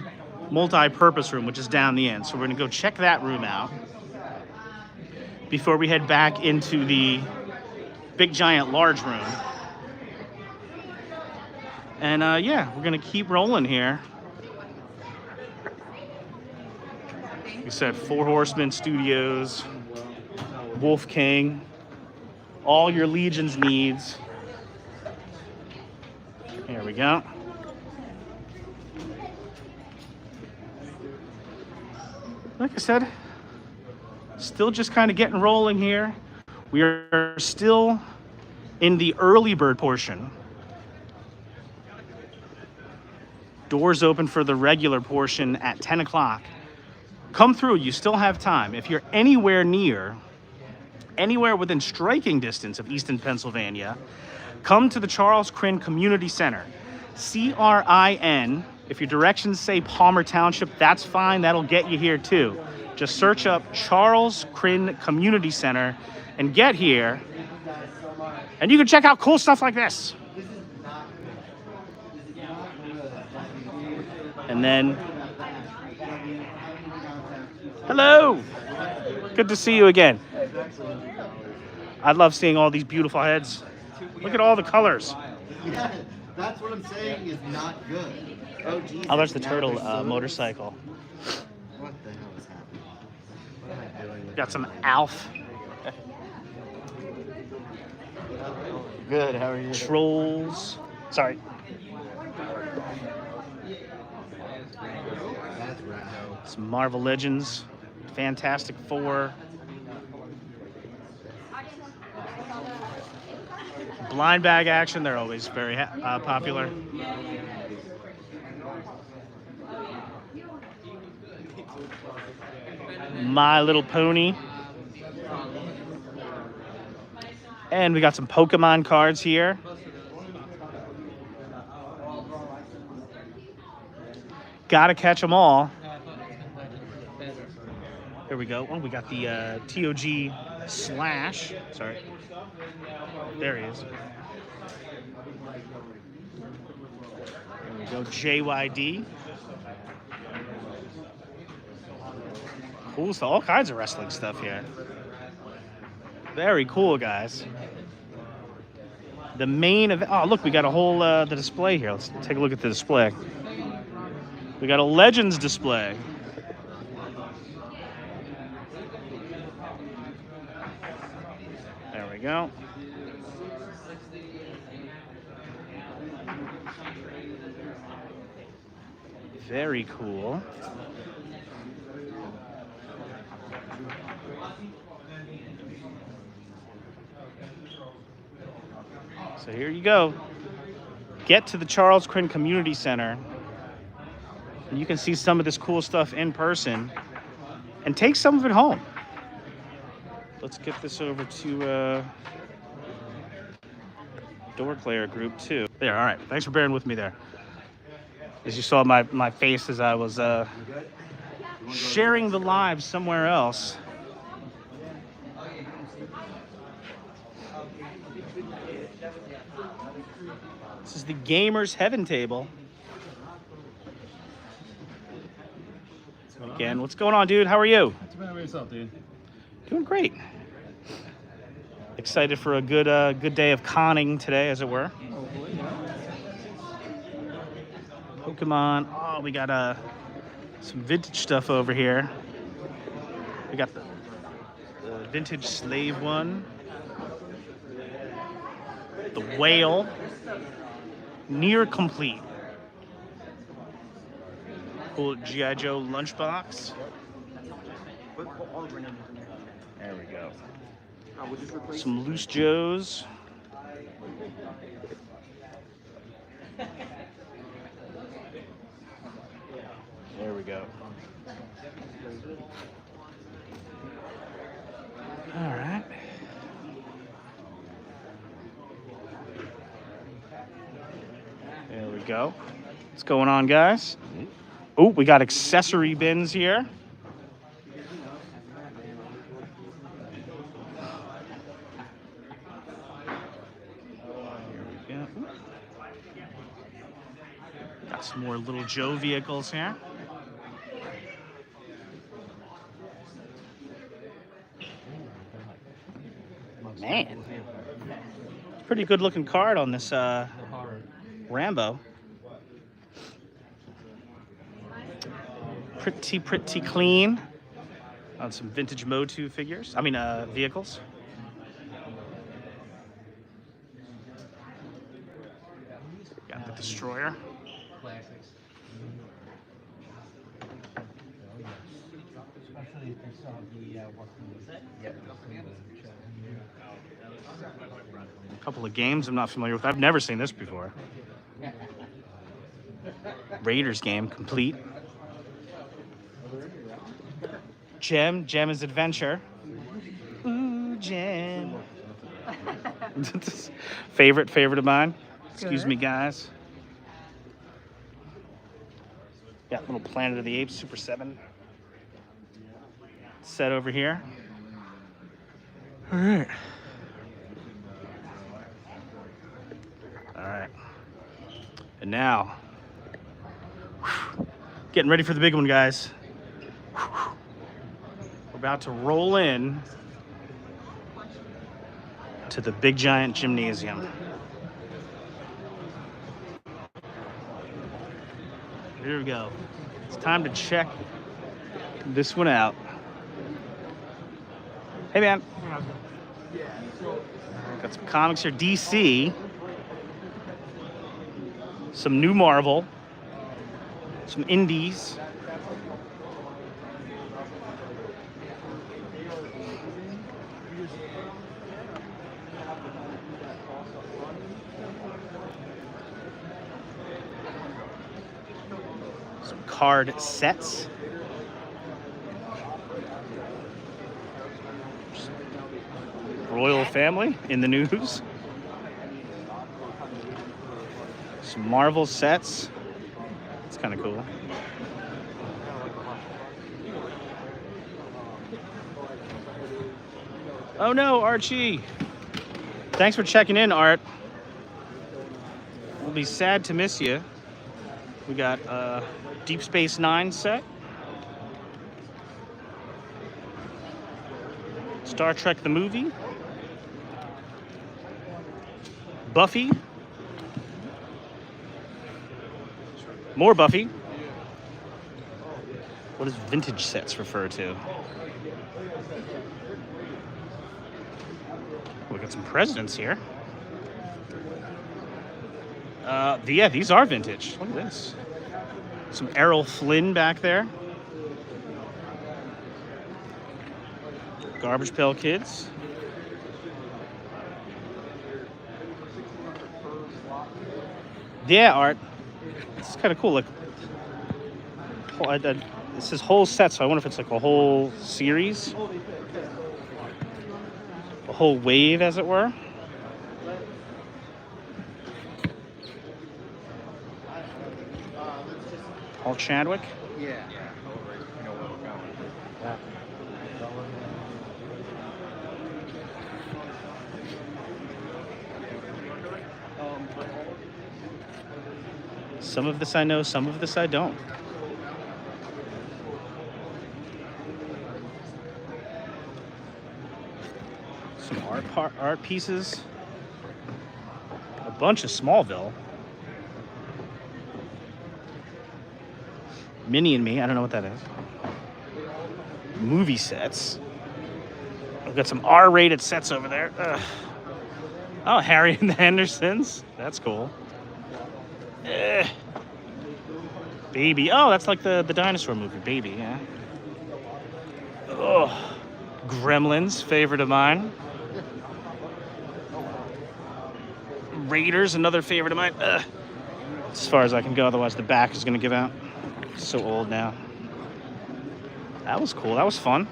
multi-purpose room, which is down the end. So we're going to go check that room out before we head back into the big, giant, large room. And yeah, we're going to keep rolling here. We said 4 Horsemen Studios, Wolf King, all your Legion's needs. Here we go. Like I said, still just kind of getting rolling here. We are still in the early bird portion. Doors open for the regular portion at 10 o'clock. Come through, you still have time. If you're anywhere near anywhere within striking distance of Easton, Pennsylvania, come to the Charles Crin Community Center. CRIN. If your directions say Palmer Township, that's fine. That'll get you here too. Just search up Charles Crin Community Center and get here. And you can check out cool stuff like this. And then, hello. Good to see you again. I love seeing all these beautiful heads. Look at all the colors. Yeah, that's what I'm saying is not good. Oh, Jesus. Oh, there's the now turtle there's those. motorcycle. What the hell is happening? What am I doing? Got some Alf. Good, how are you? Trolls. Sorry. Some Marvel Legends. Fantastic Four. Blind bag action. They're always very popular. My Little Pony. And we got some Pokemon cards here. Gotta catch them all. Here we go. Oh, we got the TOG Slash. Sorry. There he is. There we go. JYD. Cool stuff. All kinds of wrestling stuff here. Very cool, guys. The main event. Oh, look, we got a whole the display here. Let's take a look at the display. We got a Legends display. There we go. Very cool. So here you go. Get to the Charles Crin Community Center. And you can see some of this cool stuff in person. And take some of it home. Let's get this over to Door Player Group too. There, all right. Thanks for bearing with me there. As you saw my face as I was sharing the live somewhere else. This is the Gamers Heaven table. Again, what's going on, dude? How are you? What's about yourself, dude? Doing great. Excited for a good day of conning today, as it were. Pokemon. Oh, we got some vintage stuff over here. We got the vintage slave one. The whale. Near complete. Cool G.I. Joe lunchbox. There we go. Some Loose Joes. There we go. All right. There we go. What's going on, guys? Oh, we got accessory bins here. Here we go. Got some more Little Joe vehicles here. Man, pretty good looking card on this Rambo. Pretty clean on some vintage Motu figures. Vehicles. Got the Destroyer. A couple of games I'm not familiar with. I've never seen this before. Raiders game, complete. Gem's Adventure. Ooh, jam. favorite of mine. Excuse me, guys. Got little Planet of the Apes Super 7 set over here. All right. All right. And now, getting ready for the big one, guys. We're about to roll in to the big giant gymnasium. Here we go. It's time to check this one out. Hey, man. Got some comics here. DC. Some new Marvel. Some indies. Some card sets. Royal family in the news. Some Marvel sets. It's kind of cool. Oh no, Archie. Thanks for checking in, Art. We'll be sad to miss you. We got a Deep Space Nine set. Star Trek the movie. Buffy. More Buffy. What does vintage sets refer to? We got some presidents here. Yeah, these are vintage. Look at this. Some Errol Flynn back there. Garbage Pail Kids. Yeah, Art. This is kind of cool. Like, this is whole set, so I wonder if it's like a whole series, a whole wave, as it were. Paul Chadwick. Yeah. Some of this I know, some of this I don't. Some art pieces. A bunch of Smallville. Minnie and Me, I don't know what that is. Movie sets. I've got some R-rated sets over there. Ugh. Oh, Harry and the Hendersons. That's cool. Baby. Oh, that's like the dinosaur movie, Baby, yeah. Oh, Gremlins, favorite of mine. Raiders, another favorite of mine. As far as I can go, otherwise the back is going to give out. So old now. That was cool. That was fun.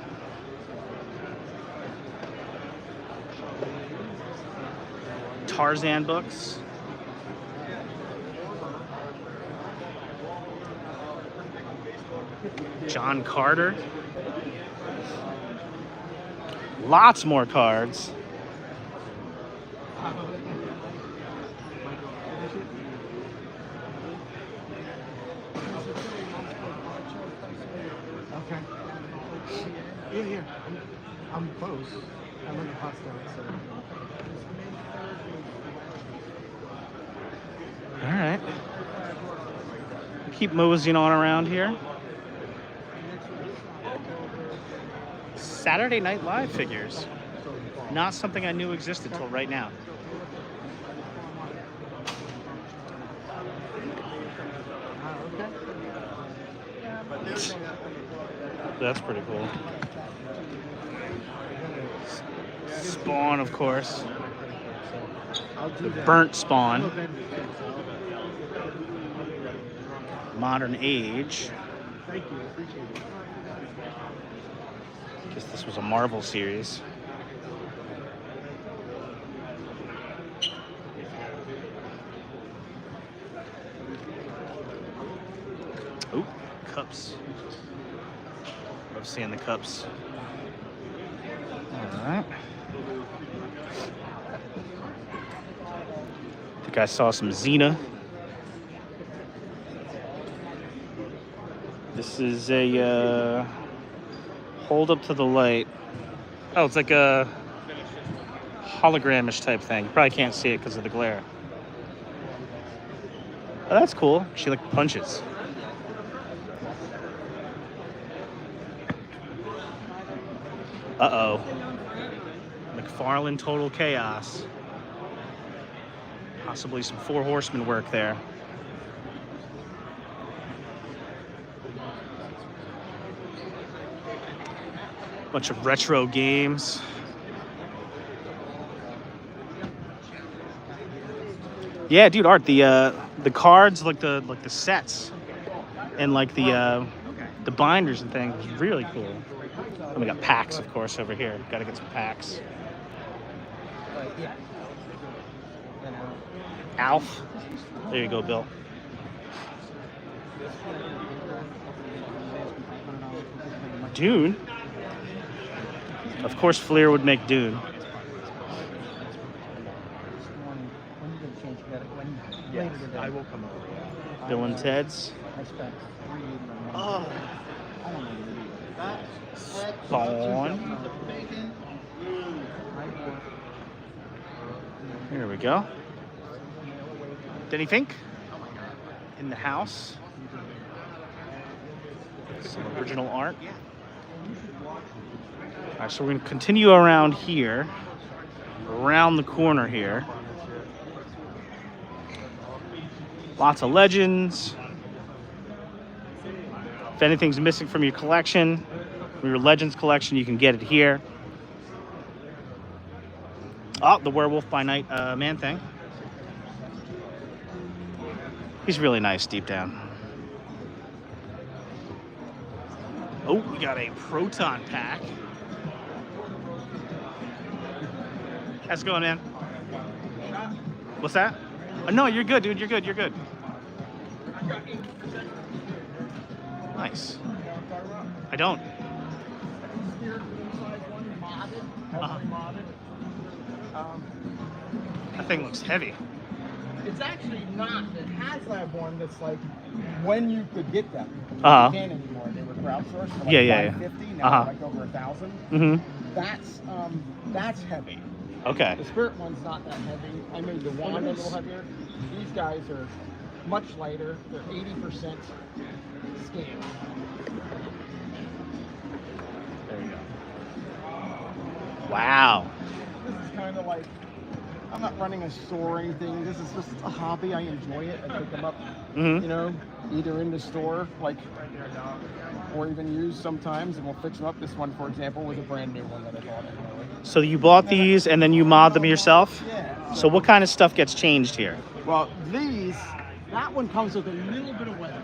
Tarzan books. John Carter. Lots more cards. Okay. Yeah. I'm close. I'm in the hot stove, so. All right. Keep moseying on around here. Saturday Night Live figures. Not something I knew existed till right now. That's pretty cool. Spawn, of course. The burnt Spawn. Modern Age. Thank you. Appreciate it. Guess this was a Marvel series. seeing the cups. All right. I think I saw some Xena. This is a hold up to the light. Oh, it's like a hologramish type thing. You probably can't see it because of the glare. Oh, that's cool. She like punches. Uh-oh. McFarlane Total Chaos. Possibly some Four Horsemen work there. Bunch of retro games. Yeah, dude, Art, the cards, like the sets, and like the binders and things, was really cool. And we got packs, of course, over here. Got to get some packs. Alf. There you go, Bill. Dune. Of course, Fleer would make Dune. Yes, I will come over. Bill and Ted's. Oh. Spawn. Here we go. Denny Fink in the house. Some original art. All right, so we're going to continue around here, around the corner here. Lots of legends. If anything's missing from your collection, from your Legends collection, you can get it here. Oh, the Werewolf by Night Man Thing. He's really nice deep down. Oh, we got a Proton pack. How's it going, man? What's that? Oh, no, you're good, dude. You're good. You're good. Nice. I don't. That thing looks heavy. It's actually not. It has that one that's like when you could get them. You can't anymore. They were crowdsourced for like $550, now like over $1,000. That's heavy. Okay. The Spirit one's not that heavy. I made the wand a little heavier. These guys are much lighter. They're 80% scale. There you go. Wow. This is kind of like, I'm not running a store or anything. This is just a hobby. I enjoy it. I pick them up, you know, either in the store, like, or even use sometimes, and we'll fix them up. This one, for example, was a brand new one that I bought. So you bought these and then you mod them yourself? Yeah. So what kind of stuff gets changed here? Well, that one comes with a little bit of weather.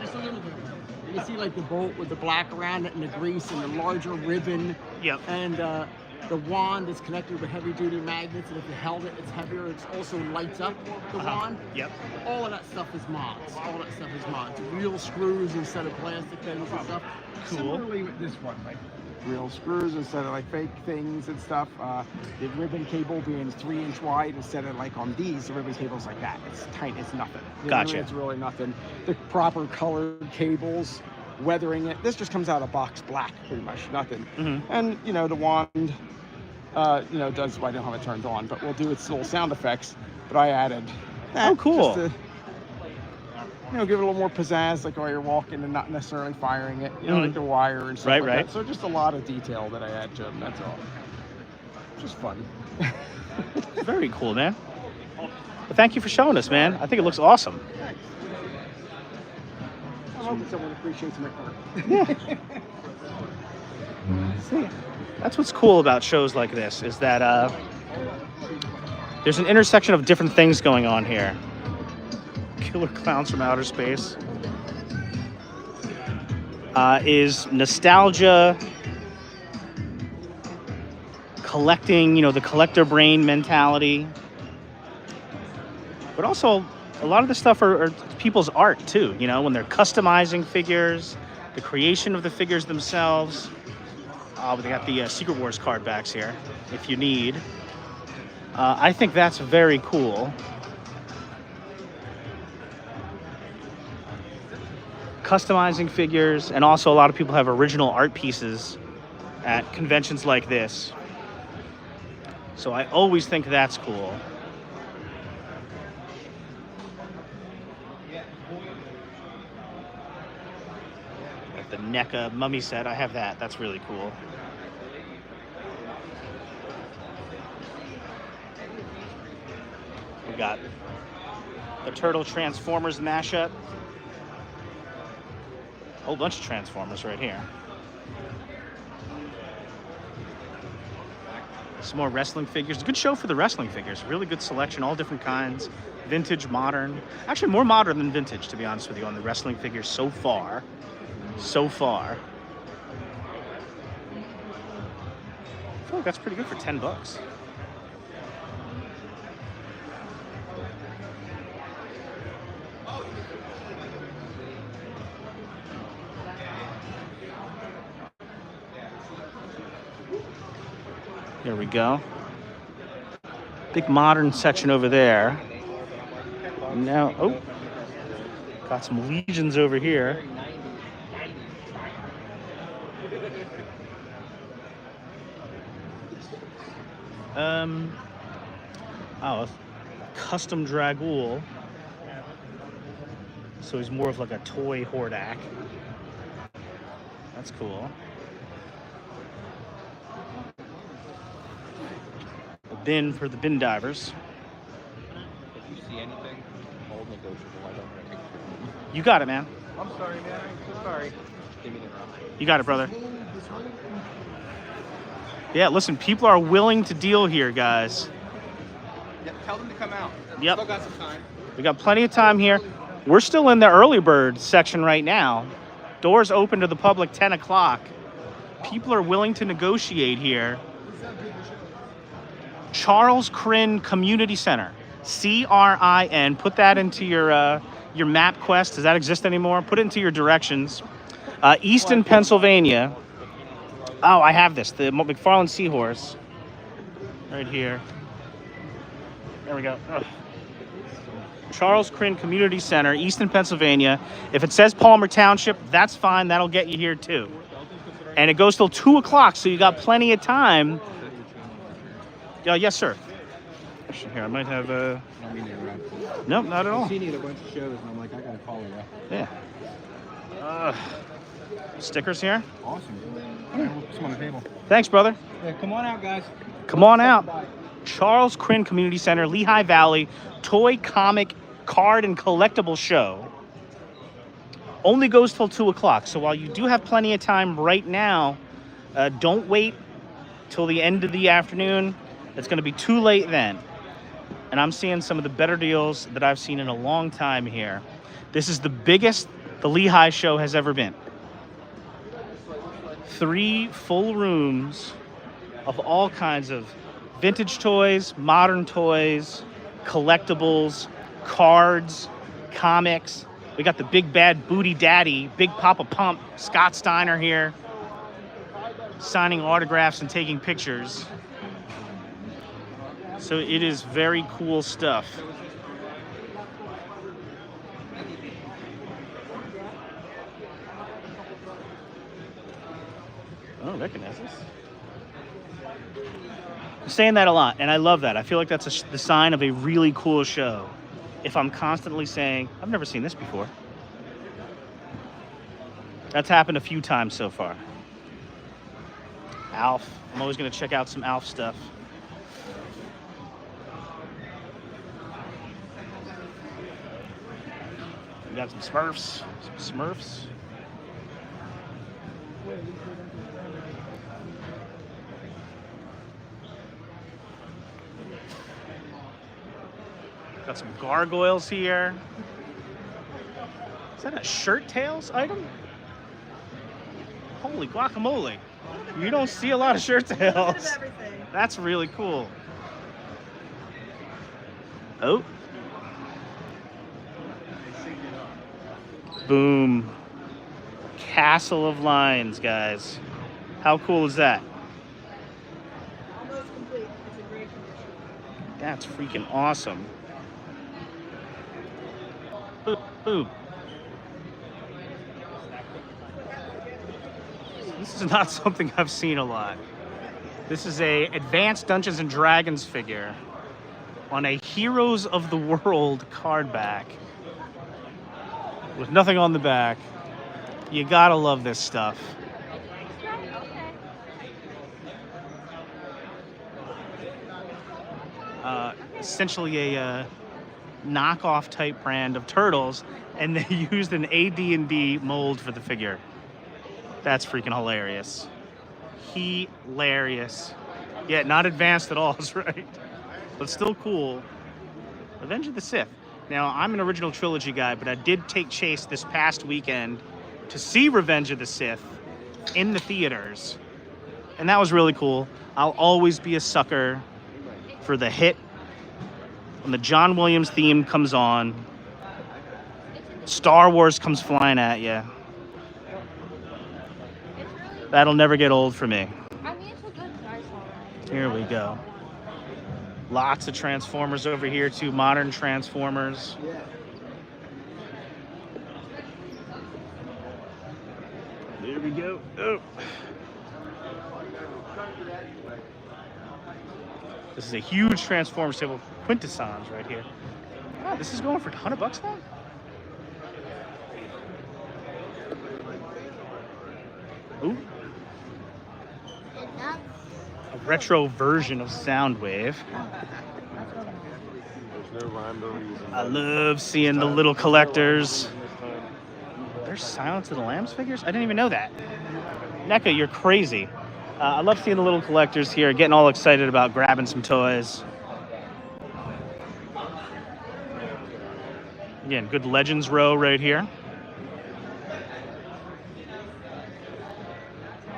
Just a little bit. You see like the bolt with the black around it and the grease and the larger ribbon. Yep. And the wand is connected with heavy duty magnets, and if you held it, it's heavier. It also lights up the wand. Yep. All of that stuff is mods. All that stuff is mods. Real screws instead of plastic things and stuff. Cool. Similarly with this one, like real screws instead of like fake things and stuff. The ribbon cable being 3-inch wide instead of like on these, the ribbon cable's like that. It's tight, it's nothing. You Gotcha. know, it's really nothing. The proper colored cables, weathering it. This just comes out of box black, pretty much, nothing. And, you know, the wand, you know, does, I don't know how it turns on, but we'll do its little sound effects. But I added that. Oh, cool. Just to, you know, give it a little more pizzazz, like while you're walking and not necessarily firing it, you know, like the wire and stuff like that. So just a lot of detail that I add to them, that's all. Just fun. Very cool, man. Well, thank you for showing us, man. I think it looks awesome. Thanks. I'm hoping someone appreciates my art. Yeah. See, that's what's cool about shows like this, is that there's an intersection of different things going on here. Killer Clowns from Outer Space is nostalgia, collecting, you know, the collector brain mentality, but also a lot of the stuff are people's art too, you know, when they're customizing figures, the creation of the figures themselves. But they got the Secret Wars card backs here, if you need. I think that's very cool. Customizing figures, and also a lot of people have original art pieces at conventions like this. So I always think that's cool. Like the NECA mummy set, I have that. That's really cool. We got the Turtle Transformers mashup. A whole bunch of Transformers right here. Some more wrestling figures. Good show for the wrestling figures. Really good selection, all different kinds. Vintage, modern. Actually, more modern than vintage, to be honest with you, on the wrestling figures so far. So far. I feel like that's pretty good for $10. There we go. Big modern section over there. Now, oh, got some Legions over here. Oh, custom Dragul. So he's more of like a toy Hordak. That's cool. A bin for the bin divers. If you see anything, all negotiable. I don't think. You got it, man. I'm sorry, man. I'm so sorry. Give me the round. You got it, brother. Yeah, listen, people are willing to deal here, guys. Yeah, tell them to come out. Yep. Still got some time. We got plenty of time here. We're still in the early bird section right now. Doors open to the public 10 o'clock. People are willing to negotiate here. Charles Crin Community Center. CRIN. Put that into your map quest. Does that exist anymore? Put it into your directions. Easton, Pennsylvania. Oh, I have this. The McFarlane Seahorse. Right here. There we go. Ugh. Charles Crin Community Center, Easton, Pennsylvania. If it says Palmer Township, that's fine. That'll get you here too. And it goes till 2 o'clock, so you got plenty of time. Yes, sir. Here, I might have I don't mean to interrupt. Nope, not at all. I've seen you at a bunch of shows, and I'm like, I gotta follow you. Yeah. Stickers here. Awesome. Come on the table. Thanks, brother. Yeah, come on out, guys. Come on out. Charles Crin Community Center, Lehigh Valley, toy, comic, card, and collectible show. Only goes till 2 o'clock. So while you do have plenty of time right now, don't wait till the end of the afternoon. It's going to be too late then. And I'm seeing some of the better deals that I've seen in a long time here. This is the biggest the Lehigh show has ever been. 3 full rooms of all kinds of vintage toys, modern toys, collectibles, cards, comics. We got the big bad booty daddy, Big Papa Pump, Scott Steiner here, signing autographs and taking pictures. So it is very cool stuff. Oh, recognize this. I'm saying that a lot, and I love that. I feel like that's the sign of a really cool show. If I'm constantly saying, I've never seen this before. That's happened a few times so far. Alf. I'm always going to check out some Alf stuff. We got some Smurfs. Some Smurfs. Got some gargoyles here. Is that a Shirt Tails item? Holy guacamole. You don't see a lot of Shirt Tails. That's really cool. Oh. castle of lines, guys. How cool is that? Almost complete. It's in great condition. That's freaking awesome. Boop, boop. This is not something I've seen a lot. This is a advanced Dungeons and Dragons figure on a Heroes of the World card back with nothing on the back. You gotta love this stuff. Essentially a knockoff type brand of turtles, and they used an AD&D mold for the figure. That's freaking hilarious. Hilarious. Yeah, not advanced at all, is right. But still cool. Revenge of the Sith. Now, I'm an original trilogy guy, but I did take Chase this past weekend to see Revenge of the Sith in the theaters. And that was really cool. I'll always be a sucker for the hit when the John Williams theme comes on. Star Wars comes flying at you. That'll never get old for me. I mean, it's a good size already. Here we go. Lots of Transformers over here too, modern Transformers. There we go. Oh. This is a huge Transformers table. Quintessons right here. Wow, this is going for $100 now? Ooh. A retro version of Soundwave. I love seeing the little collectors. There's Silence of the Lambs figures? I didn't even know that. NECA, you're crazy. I love seeing the little collectors here, getting all excited about grabbing some toys. Again, good Legends row right here.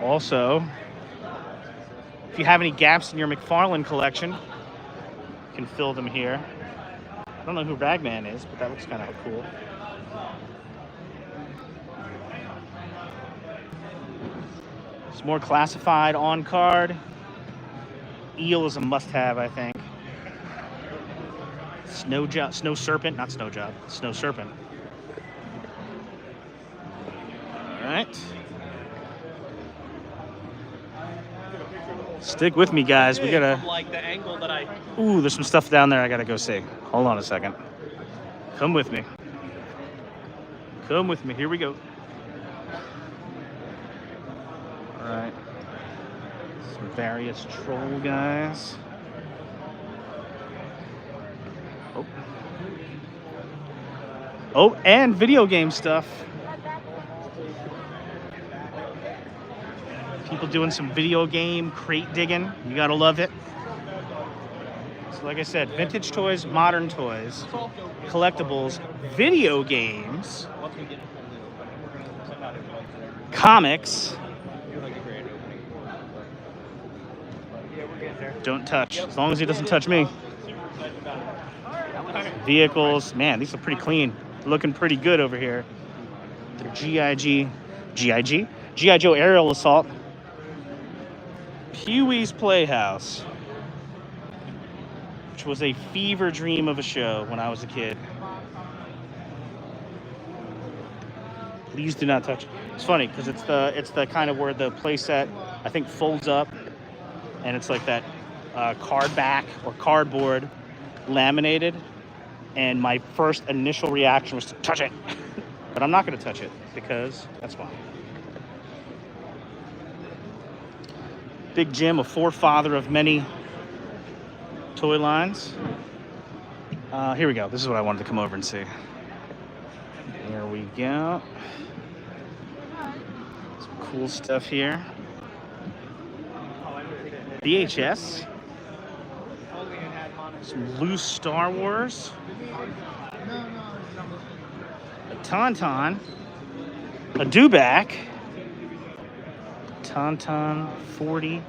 Also, if you have any gaps in your McFarlane collection, you can fill them here. I don't know who Ragman is, but that looks kind of cool. It's more classified on card. Eel is a must-have, I think. Snow Serpent, not Snow Job, Snow Serpent. All right. Stick with me, guys. We gotta. From, like, the angle that I. Ooh, there's some stuff down there I gotta go see. Hold on a second. Come with me. Come with me. Here we go. All right. Some various troll guys. Oh. Oh, and video game stuff. People doing some video game crate digging. You gotta love it. So like I said, vintage toys, modern toys, collectibles, video games, comics. Don't touch, as long as he doesn't touch me. Vehicles, man, these are pretty clean. Looking pretty good over here. The G.I. Joe Aerial Assault. Pee-wee's Playhouse, which was a fever dream of a show when I was a kid. Please do not touch. It's funny because it's the kind of where the playset I think folds up, and it's like that card back or cardboard laminated. And my first initial reaction was to touch it, but I'm not going to touch it because that's fine. Big Jim, a forefather of many toy lines. Here we go. This is what I wanted to come over and see. There we go. Some cool stuff here. VHS. Some loose Star Wars. A Tauntaun. A Dewback. Tauntaun 40.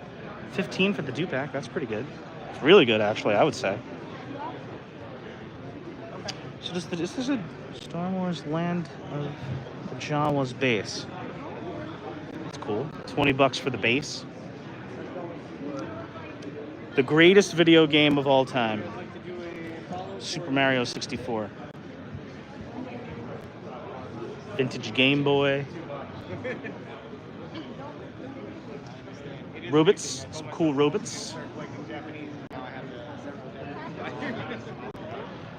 15 for the Dewback. That's pretty good. It's really good, actually, I would say. So is this a Star Wars Land of the Jawas base? cool. 20 bucks for the base. The greatest video game of all time. Super Mario 64. Vintage Game Boy. Robots, some cool robots.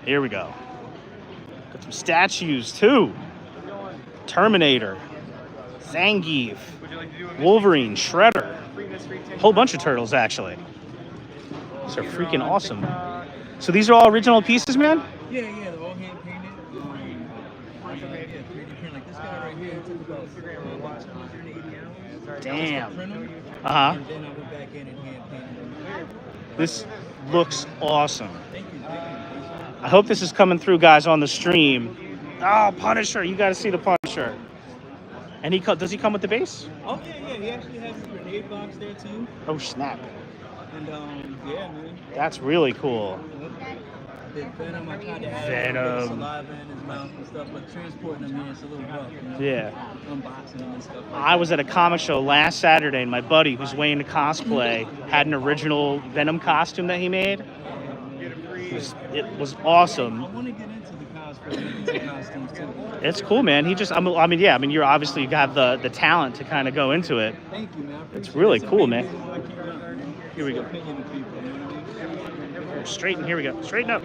Here we go. Got some statues too. Terminator, Zangief, Wolverine, Shredder. Whole bunch of turtles actually. These are freaking awesome. So these are all original pieces, man? Yeah, they're all hand painted. Yeah, 3D print. Like this guy right here took about 280 hours. Damn. Print them, Uh-huh. and then I went back in and hand painted them. This looks awesome. I hope this is coming through, guys, on the stream. Oh, Punisher. You got to see the Punisher. And does he come with the base? Oh, yeah. He actually has a grenade box there, too. Oh, snap. And, yeah, man. That's really cool. Big Venom, I tried to have Venom. saliva in his mouth and stuff, but transporting them here is a little rough, you know? Yeah. Unboxing them and stuff like I was at a comic show last Saturday, and my buddy, who's way into cosplay, had an original Venom costume that he made. It was awesome. I want to get into the cosplay, into costumes, too. It's cool, man. You're obviously you have the talent to kind of go into it. Thank you, man. It's really cool, man. Here we go. Opinion of people, you know what I mean? Straighten, here we go. Straighten up.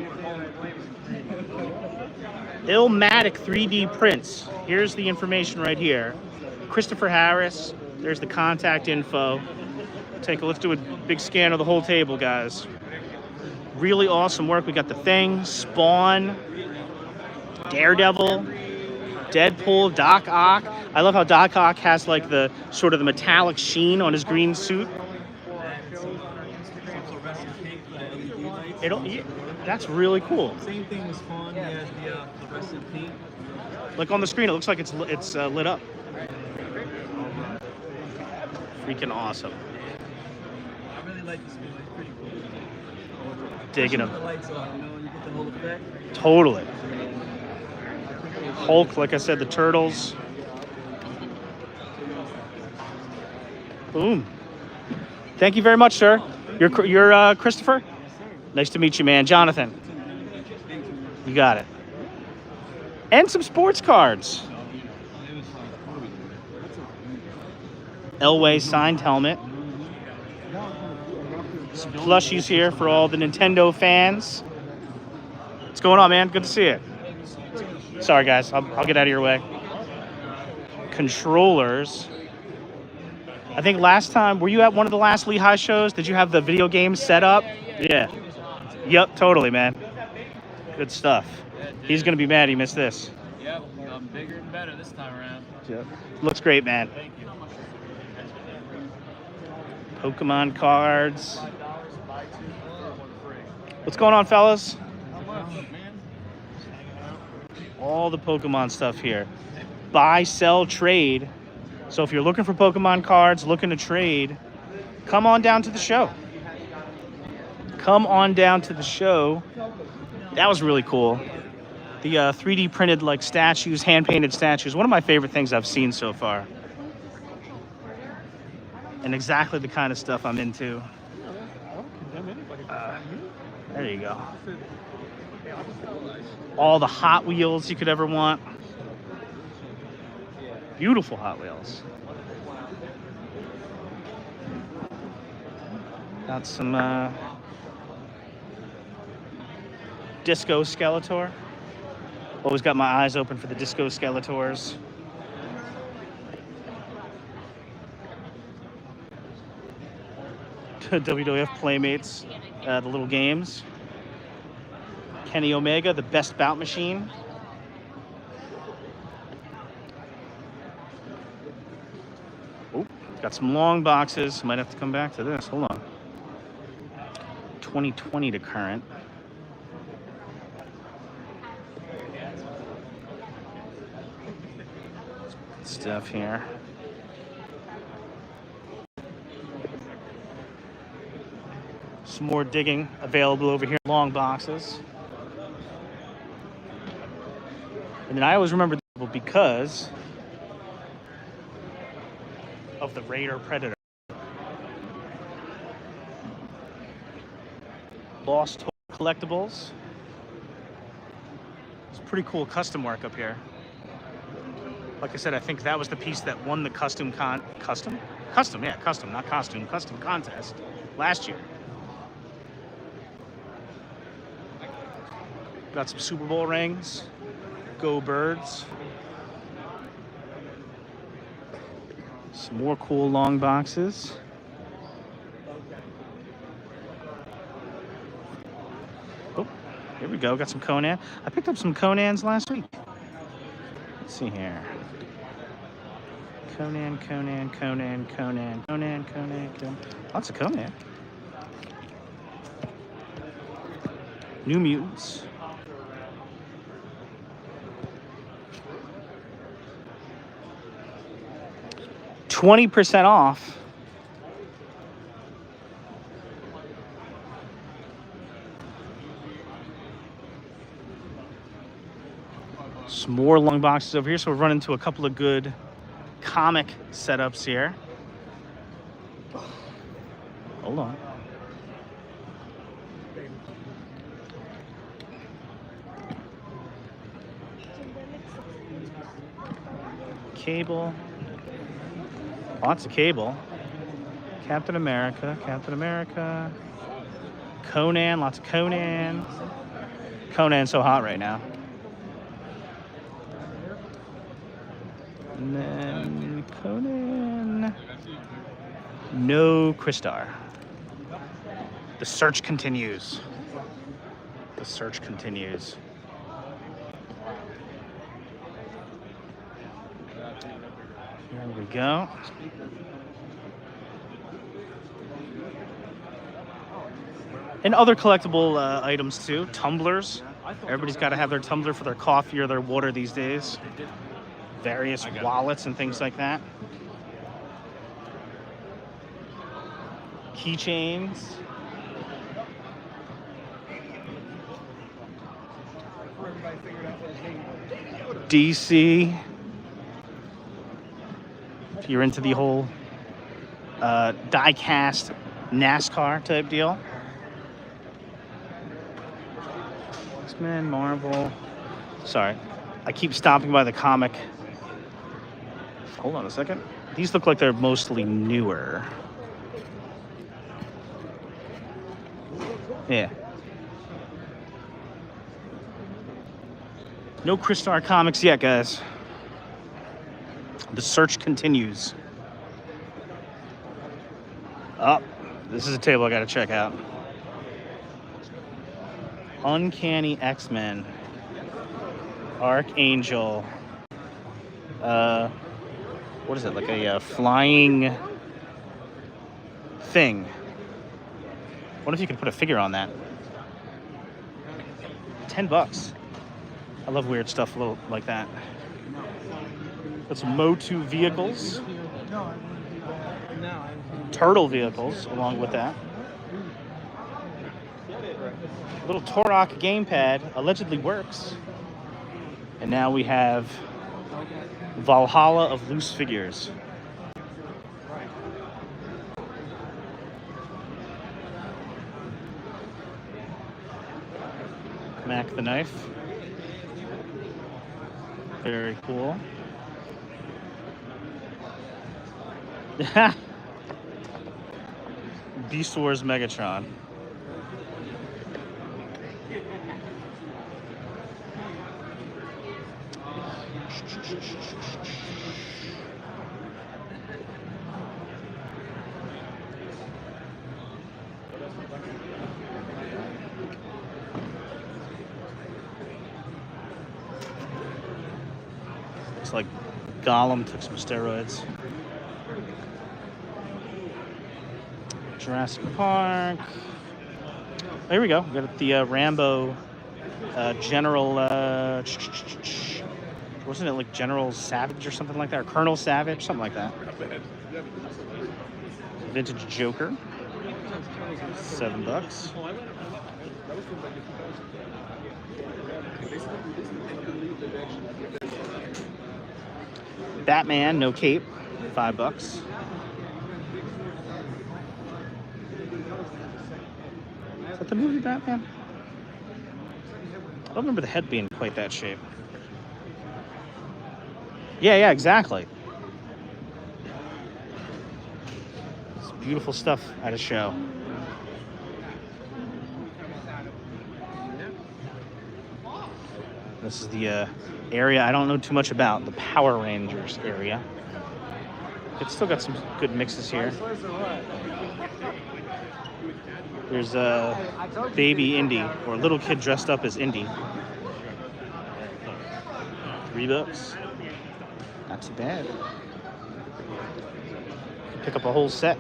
Illmatic 3D prints. Here's the information right here. Christopher Harris. There's the contact info. Let's do a big scan of the whole table, guys. Really awesome work. We got The Thing, Spawn, Daredevil, Deadpool, Doc Ock. I love how Doc Ock has like the sort of the metallic sheen on his green suit. That's really cool. Same thing with Spawn. He has the fluorescent paint. Like on the screen, it looks like it's lit up. Freaking awesome. I really like this movie. It's pretty cool. Digging Especially him. with the lights off, you know, you get the whole effect. Totally. Hulk, like I said, the Turtles. Boom. Thank you very much, sir. You're Christopher? Nice to meet you, man. Jonathan. You got it. And some sports cards. Elway signed helmet. Some plushies here for all the Nintendo fans. What's going on, man? Good to see you. Sorry, guys. I'll get out of your way. Controllers. I think last time, were you at one of the last Lehigh shows? Did you have the video game set up? Yeah. Yep, totally, man. Good stuff. He's going to be mad he missed this. Yep, I'm bigger and better this time around. Yep. Looks great, man. Thank you. Pokemon cards. What's going on, fellas? All the Pokemon stuff here. Buy, sell, trade. So if you're looking for Pokemon cards, looking to trade, come on down to the show. Come on down to the show. That was really cool. The 3D printed like statues, hand-painted statues. One of my favorite things I've seen so far. And exactly the kind of stuff I'm into. There you go. All the Hot Wheels you could ever want. Beautiful Hot Wheels. Got some Disco Skeletor. Always got my eyes open for the Disco Skeletors. WWF Playmates, the little games. Kenny Omega, the best bout machine. Oh, got some long boxes. Might have to come back to this. Hold on. 2020 to current. Stuff here. Some more digging available over here. Long boxes. And then I always remember because of the Raider Predator. Lost Toy Collectibles. It's pretty cool custom work up here. Like I said, I think that was the piece that won the custom, not costume contest last year. Got some Super Bowl rings. Go Birds. Some more cool long boxes. Oh, here we go. Got some Conan. I picked up some Conans last week. Let's see here. Conan. Lots of Conan. New Mutants. $20% off. Some more long boxes over here. So we're running into a couple of good comic setups here. Hold on. Cable. Lots of Cable. Captain America. Conan, lots of Conan. Conan's so hot right now. And then Conan. No Crystar. The search continues. Here we go. And other collectible items too. Tumblers. Everybody's got to have their tumbler for their coffee or their water these days. Various wallets and things like that. Keychains. DC. If you're into the whole die-cast NASCAR type deal. X-Men, Marvel. Sorry, I keep stopping by the comic. Hold on a second. These look like they're mostly newer. Yeah. No Crystar comics yet, guys. The search continues. Oh, this is a table I gotta check out. Uncanny X-Men. Archangel. What is it? Like a flying thing. What if you could put a figure on that? $10. I love weird stuff a little like that. Got some Motu vehicles. Turtle vehicles along with that. Little Torok gamepad allegedly works. And now we have Valhalla of loose figures. Mac the Knife. Very cool. Beast Wars Megatron. Looks like Gollum took some steroids. Jurassic Park. There we go. We got the Rambo General. Wasn't it like General Savage or something like that? Or Colonel Savage? Something like that. Vintage Joker. $7. Batman, no cape. $5. Is that the movie Batman? I don't remember the head being quite that shape. Yeah, exactly. It's beautiful stuff at a show. This is the area I don't know too much about, the Power Rangers area. It's still got some good mixes here. There's a baby Indy, or a little kid dressed up as Indy. $3. Not too bad. Pick up a whole set.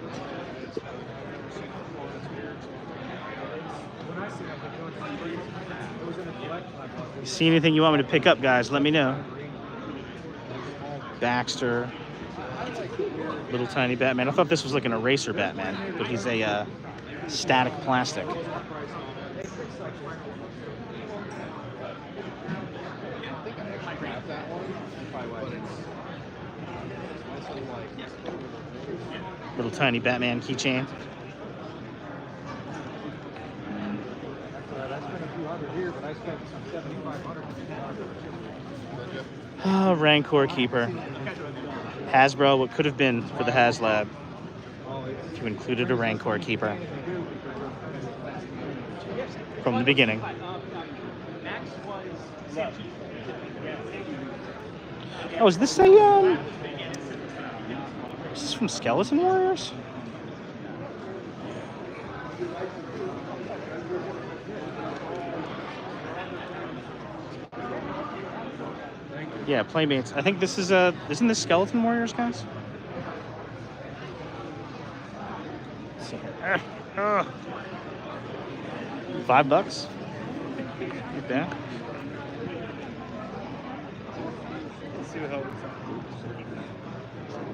You see anything you want me to pick up, guys, let me know. Baxter. Little tiny Batman. I thought this was like an eraser Batman, but he's a static plastic. Little tiny Batman keychain. Oh, Rancor Keeper. Hasbro, what could have been for the HasLab if you included a Rancor Keeper from the beginning. Oh, is this is this from Skeleton Warriors? Yeah, Playmates. I think this is isn't this Skeleton Warriors, guys? Let's see here. $5. Like that.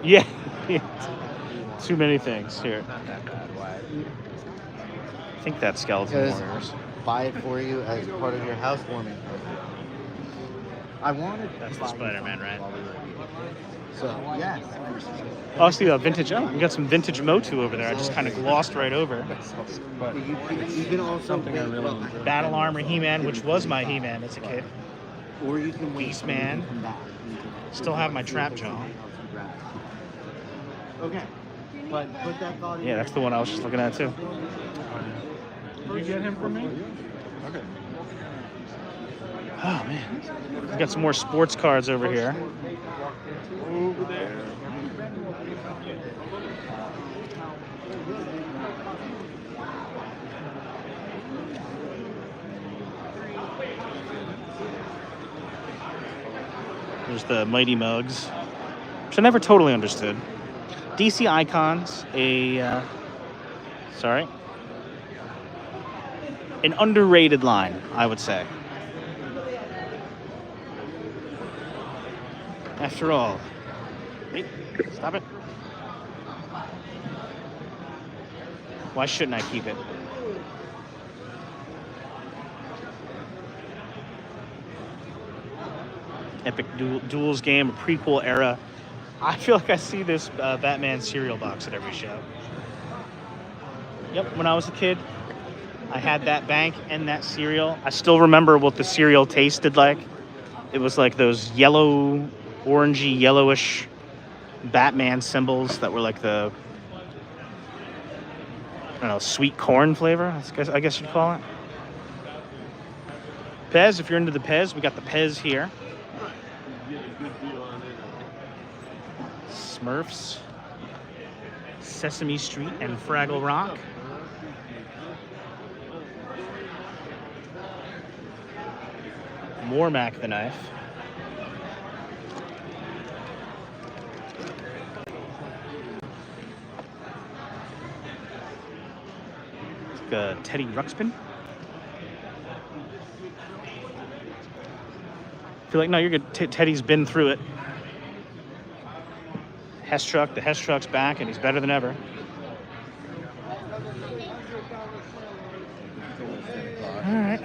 Yeah. Too many things here. I think that's Skeleton Warriors. Buy it for you as part of your housewarming. I wanted. That's the Spider-Man, right? So yes. Oh, see that vintage. Oh, we got some vintage Motu over there. I just kind of glossed right over. But you can also something I really enjoy. Battle Armor He-Man, which was my He-Man as a kid. Or you can Beastman. Still have my Trap Jaw. Okay. But put that thought in. Yeah, that's the one I was just looking at too. Did you get him for me? Okay. Oh man, we've got some more sports cards over here. Over there. There's the Mighty Mugs, which I never totally understood. DC Icons, an underrated line, I would say. After all, wait, stop it. Why shouldn't I keep it? Epic Duels game, a prequel era. I feel like I see this Batman cereal box at every show. Yep, when I was a kid, I had that bank and that cereal. I still remember what the cereal tasted like. It was like those yellow, orangey, yellowish Batman symbols that were like the, I don't know, sweet corn flavor, I guess you'd call it. Pez, if you're into the Pez, we got the Pez here. Smurfs, Sesame Street, and Fraggle Rock. More Mac the Knife. It's like a Teddy Ruxpin. I feel like, no, you're good. Teddy's been through it. Hess Truck, the Hess Truck's back, and he's better than ever. All right.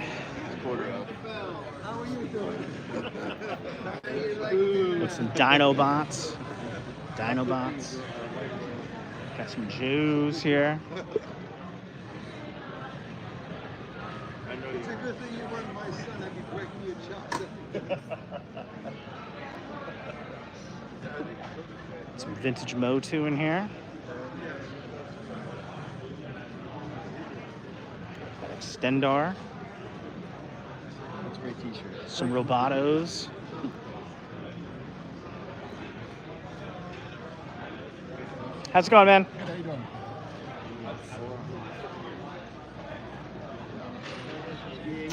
With some Dinobots. Got some Jews here. It's a good thing you weren't my son. I'd be breaking your chops. Some vintage Motu in here. Got Extendar. That's a great t-shirt. Some Robotos. How's it going, man? How you doing?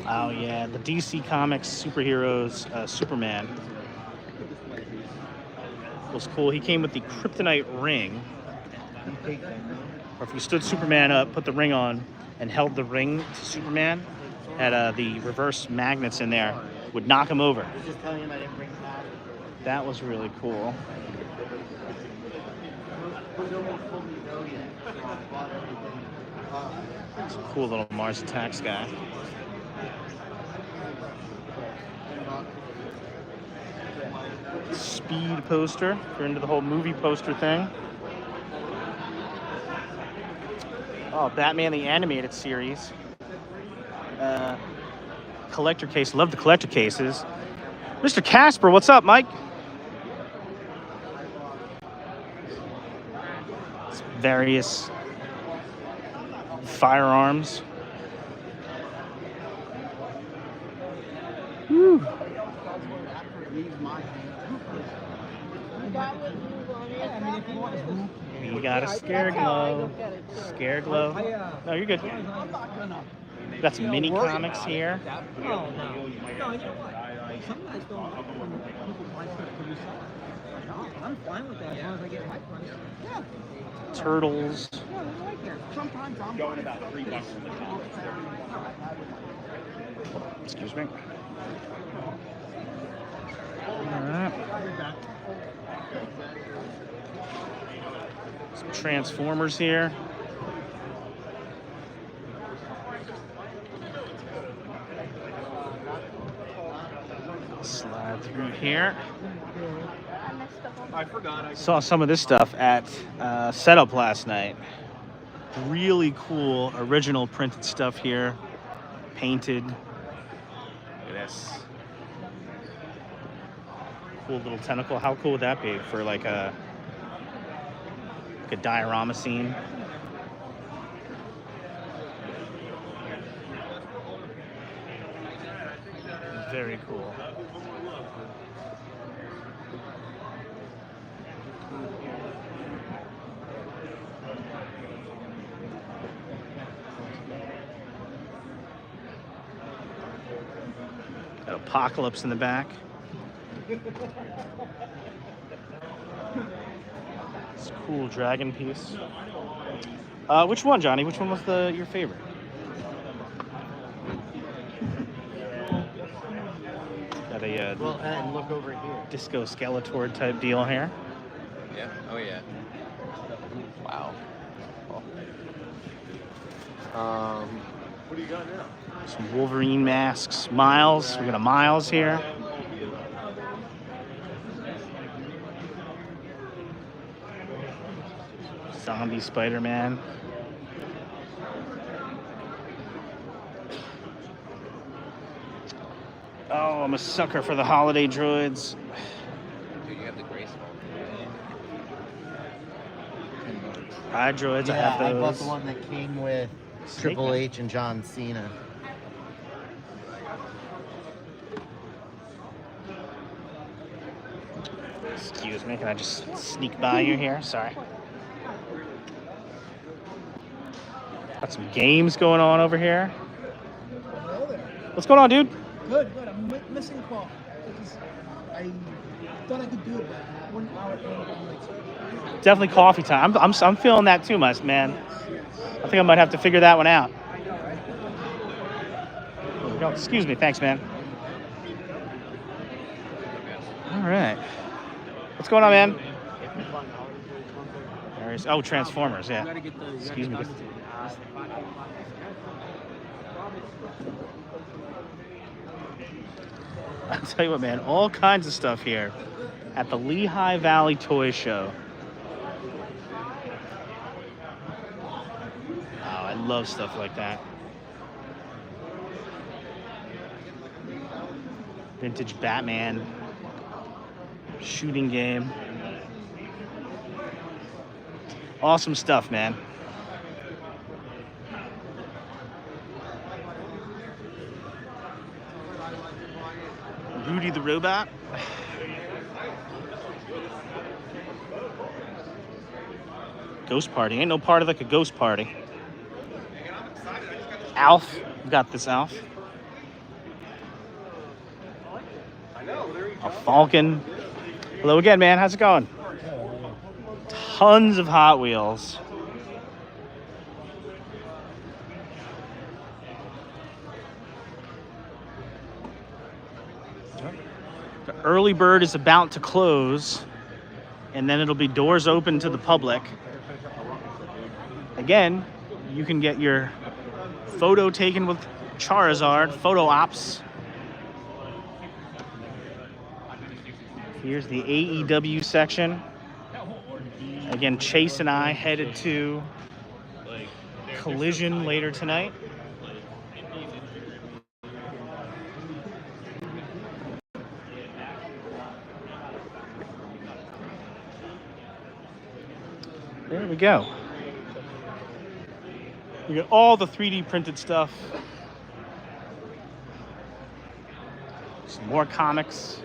Oh yeah, the DC Comics superheroes Superman was cool. He came with the kryptonite ring. Or if you stood Superman up, put the ring on, and held the ring to Superman, had the reverse magnets in there, would knock him over. Just telling him I didn't bring that. That was really cool. It's a cool little Mars Attacks guy. Speed poster, if you're into the whole movie poster thing. Oh, Batman the Animated Series. Collector case, love the collector cases. Mr. Casper, what's up, Mike? Various firearms. Woo. You got a scare glow. Scare glow. No, you're good. Got some mini comics here. Oh, no. No, you know what? Some guys don't like when people buy stuff for yourself. I'm fine with that as long as I get my price. Yeah. Turtles. Sometimes I'm going about $3 Excuse me. All right. Some Transformers here. Slide through here. I forgot. Saw some of this stuff at Setup last night. Really cool original printed stuff here. Painted. Look at this. Cool little tentacle. How cool would that be for like a diorama scene? Very cool. Got Apocalypse in the back. It's a cool dragon piece. Which one, Johnny? Which one was your favorite? Got a Well, and look over here. Disco Skeletor type deal here. Yeah. Oh yeah. Wow. What do you got now? Some Wolverine masks. Miles. We got a Miles here. Zombie Spider-Man. Oh, I'm a sucker for the holiday droids. Dude, you have the Grace Pride droids, Yeah, I have I bought those. the one that came with Snake Triple Man. H and John Cena. Excuse me, can I just sneak by you here? Sorry. Got some games going on over here. What's going on, dude? Good, good. I'm missing coffee. I thought I could do it, but 1 hour in. Definitely coffee time. I'm feeling that too, man. I think I might have to figure that one out. Oh, excuse me, thanks, man. All right. What's going on, man? Oh, Transformers, yeah. Excuse me. I'll tell you what, man, all kinds of stuff here at the Lehigh Valley Toy Show. Oh, I love stuff like that. Vintage Batman shooting game. Awesome stuff, man. Rudy the Robot. Ghost Party. Ain't no party like a ghost party. Alf. Got this, Alf. A Falcon. Hello again, man. How's it going? Tons of Hot Wheels. The early bird is about to close, and then it'll be doors open to the public. Again, you can get your photo taken with Charizard, photo ops. Here's the AEW section. Again, Chase and I headed to Collision later tonight. There we go. You get all the 3D printed stuff. Some more comics.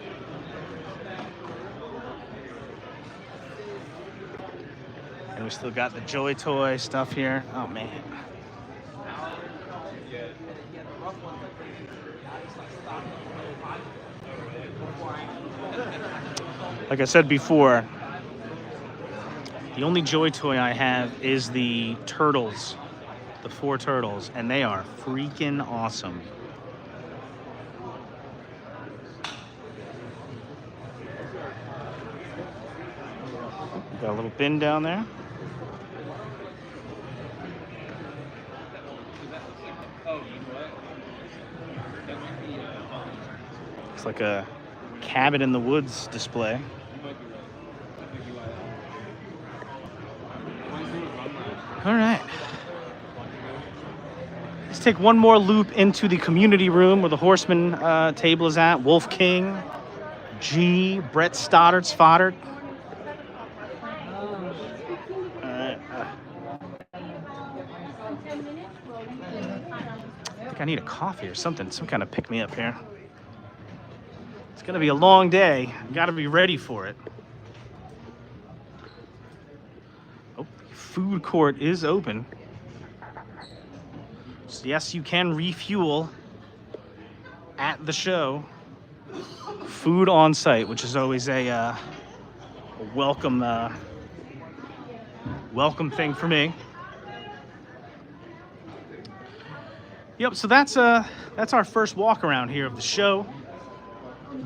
And we still got the Joy Toy stuff here. Oh, man. Like I said before, the only Joy Toy I have is the Turtles. The 4 Turtles. And they are freaking awesome. Got a little bin down there. It's like a cabin in the woods display. All right. Let's take one more loop into the community room where the Horseman table is at. Wolf King, G, Brett Stoddart's fodder. I think I need a coffee or something, some kind of pick-me-up here. It's gonna be a long day. Gotta be ready for it. Oh, the food court is open. So yes, you can refuel at the show. Food on site, which is always a welcome welcome thing for me. Yep, so that's our first walk around here of the show.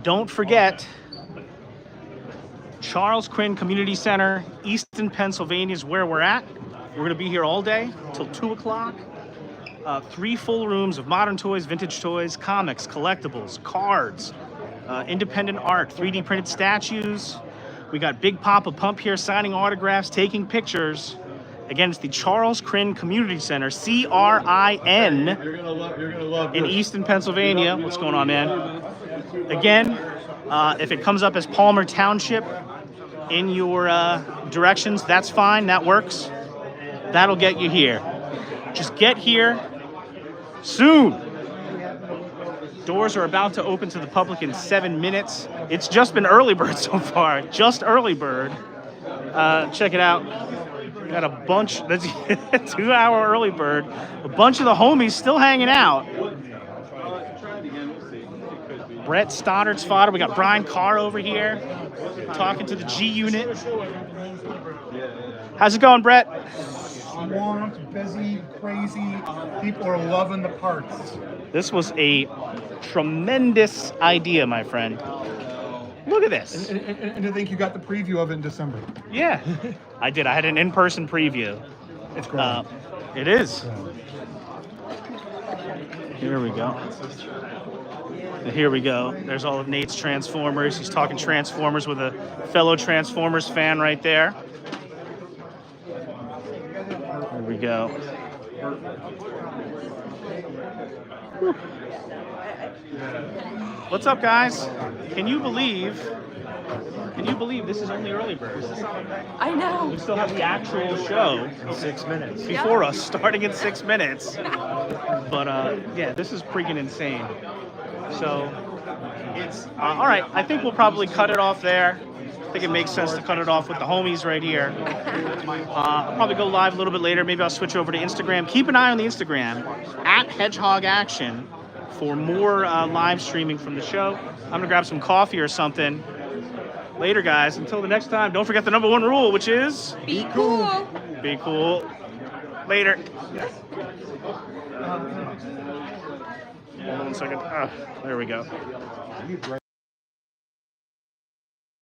Don't forget, Charles Quinn Community Center, Easton, Pennsylvania is where we're at. We're gonna be here all day till 2 o'clock. 3 full rooms of modern toys, vintage toys, comics, collectibles, cards, independent art, 3D printed statues. We got Big Papa Pump here signing autographs, taking pictures. Again, it's the Charles Quinn Community Center, C-R-I-N, in Easton, Pennsylvania. What's going on, man? Again, if it comes up as Palmer Township in your directions, that's fine, that works. That'll get you here. Just get here soon. Doors are about to open to the public in 7 minutes. It's just been early bird so far, just early bird. Check it out. Got a bunch, that's a 2-hour early bird. A bunch of the homies still hanging out. Brett Stoddart's fodder. We got Brian Carr over here talking to the G unit. How's it going, Brett? Swamped, busy, crazy. People are loving the parts. This was a tremendous idea, my friend. Look at this. And I think you got the preview of it in December. Yeah, I did. I had an in-person preview. It's great. It is. Here we go. Here we go. There's all of Nate's Transformers. He's talking Transformers with a fellow Transformers fan right there. Here we go. What's up, guys? Can you believe this is only early bird? I know. We still have the actual show 6 minutes before us, starting in 6 minutes. But yeah, this is freaking insane. So it's all right. I think we'll probably cut it off there. I think it makes sense to cut it off with the homies right here. I'll probably go live a little bit later. Maybe I'll switch over to Instagram. Keep an eye on the Instagram at HedgeHogAction for more live streaming from the show. I'm gonna grab some coffee or something. Later, guys. Until the next time, don't forget the #1 rule, which is Be cool. be cool. Later. Hold on a second. There we go.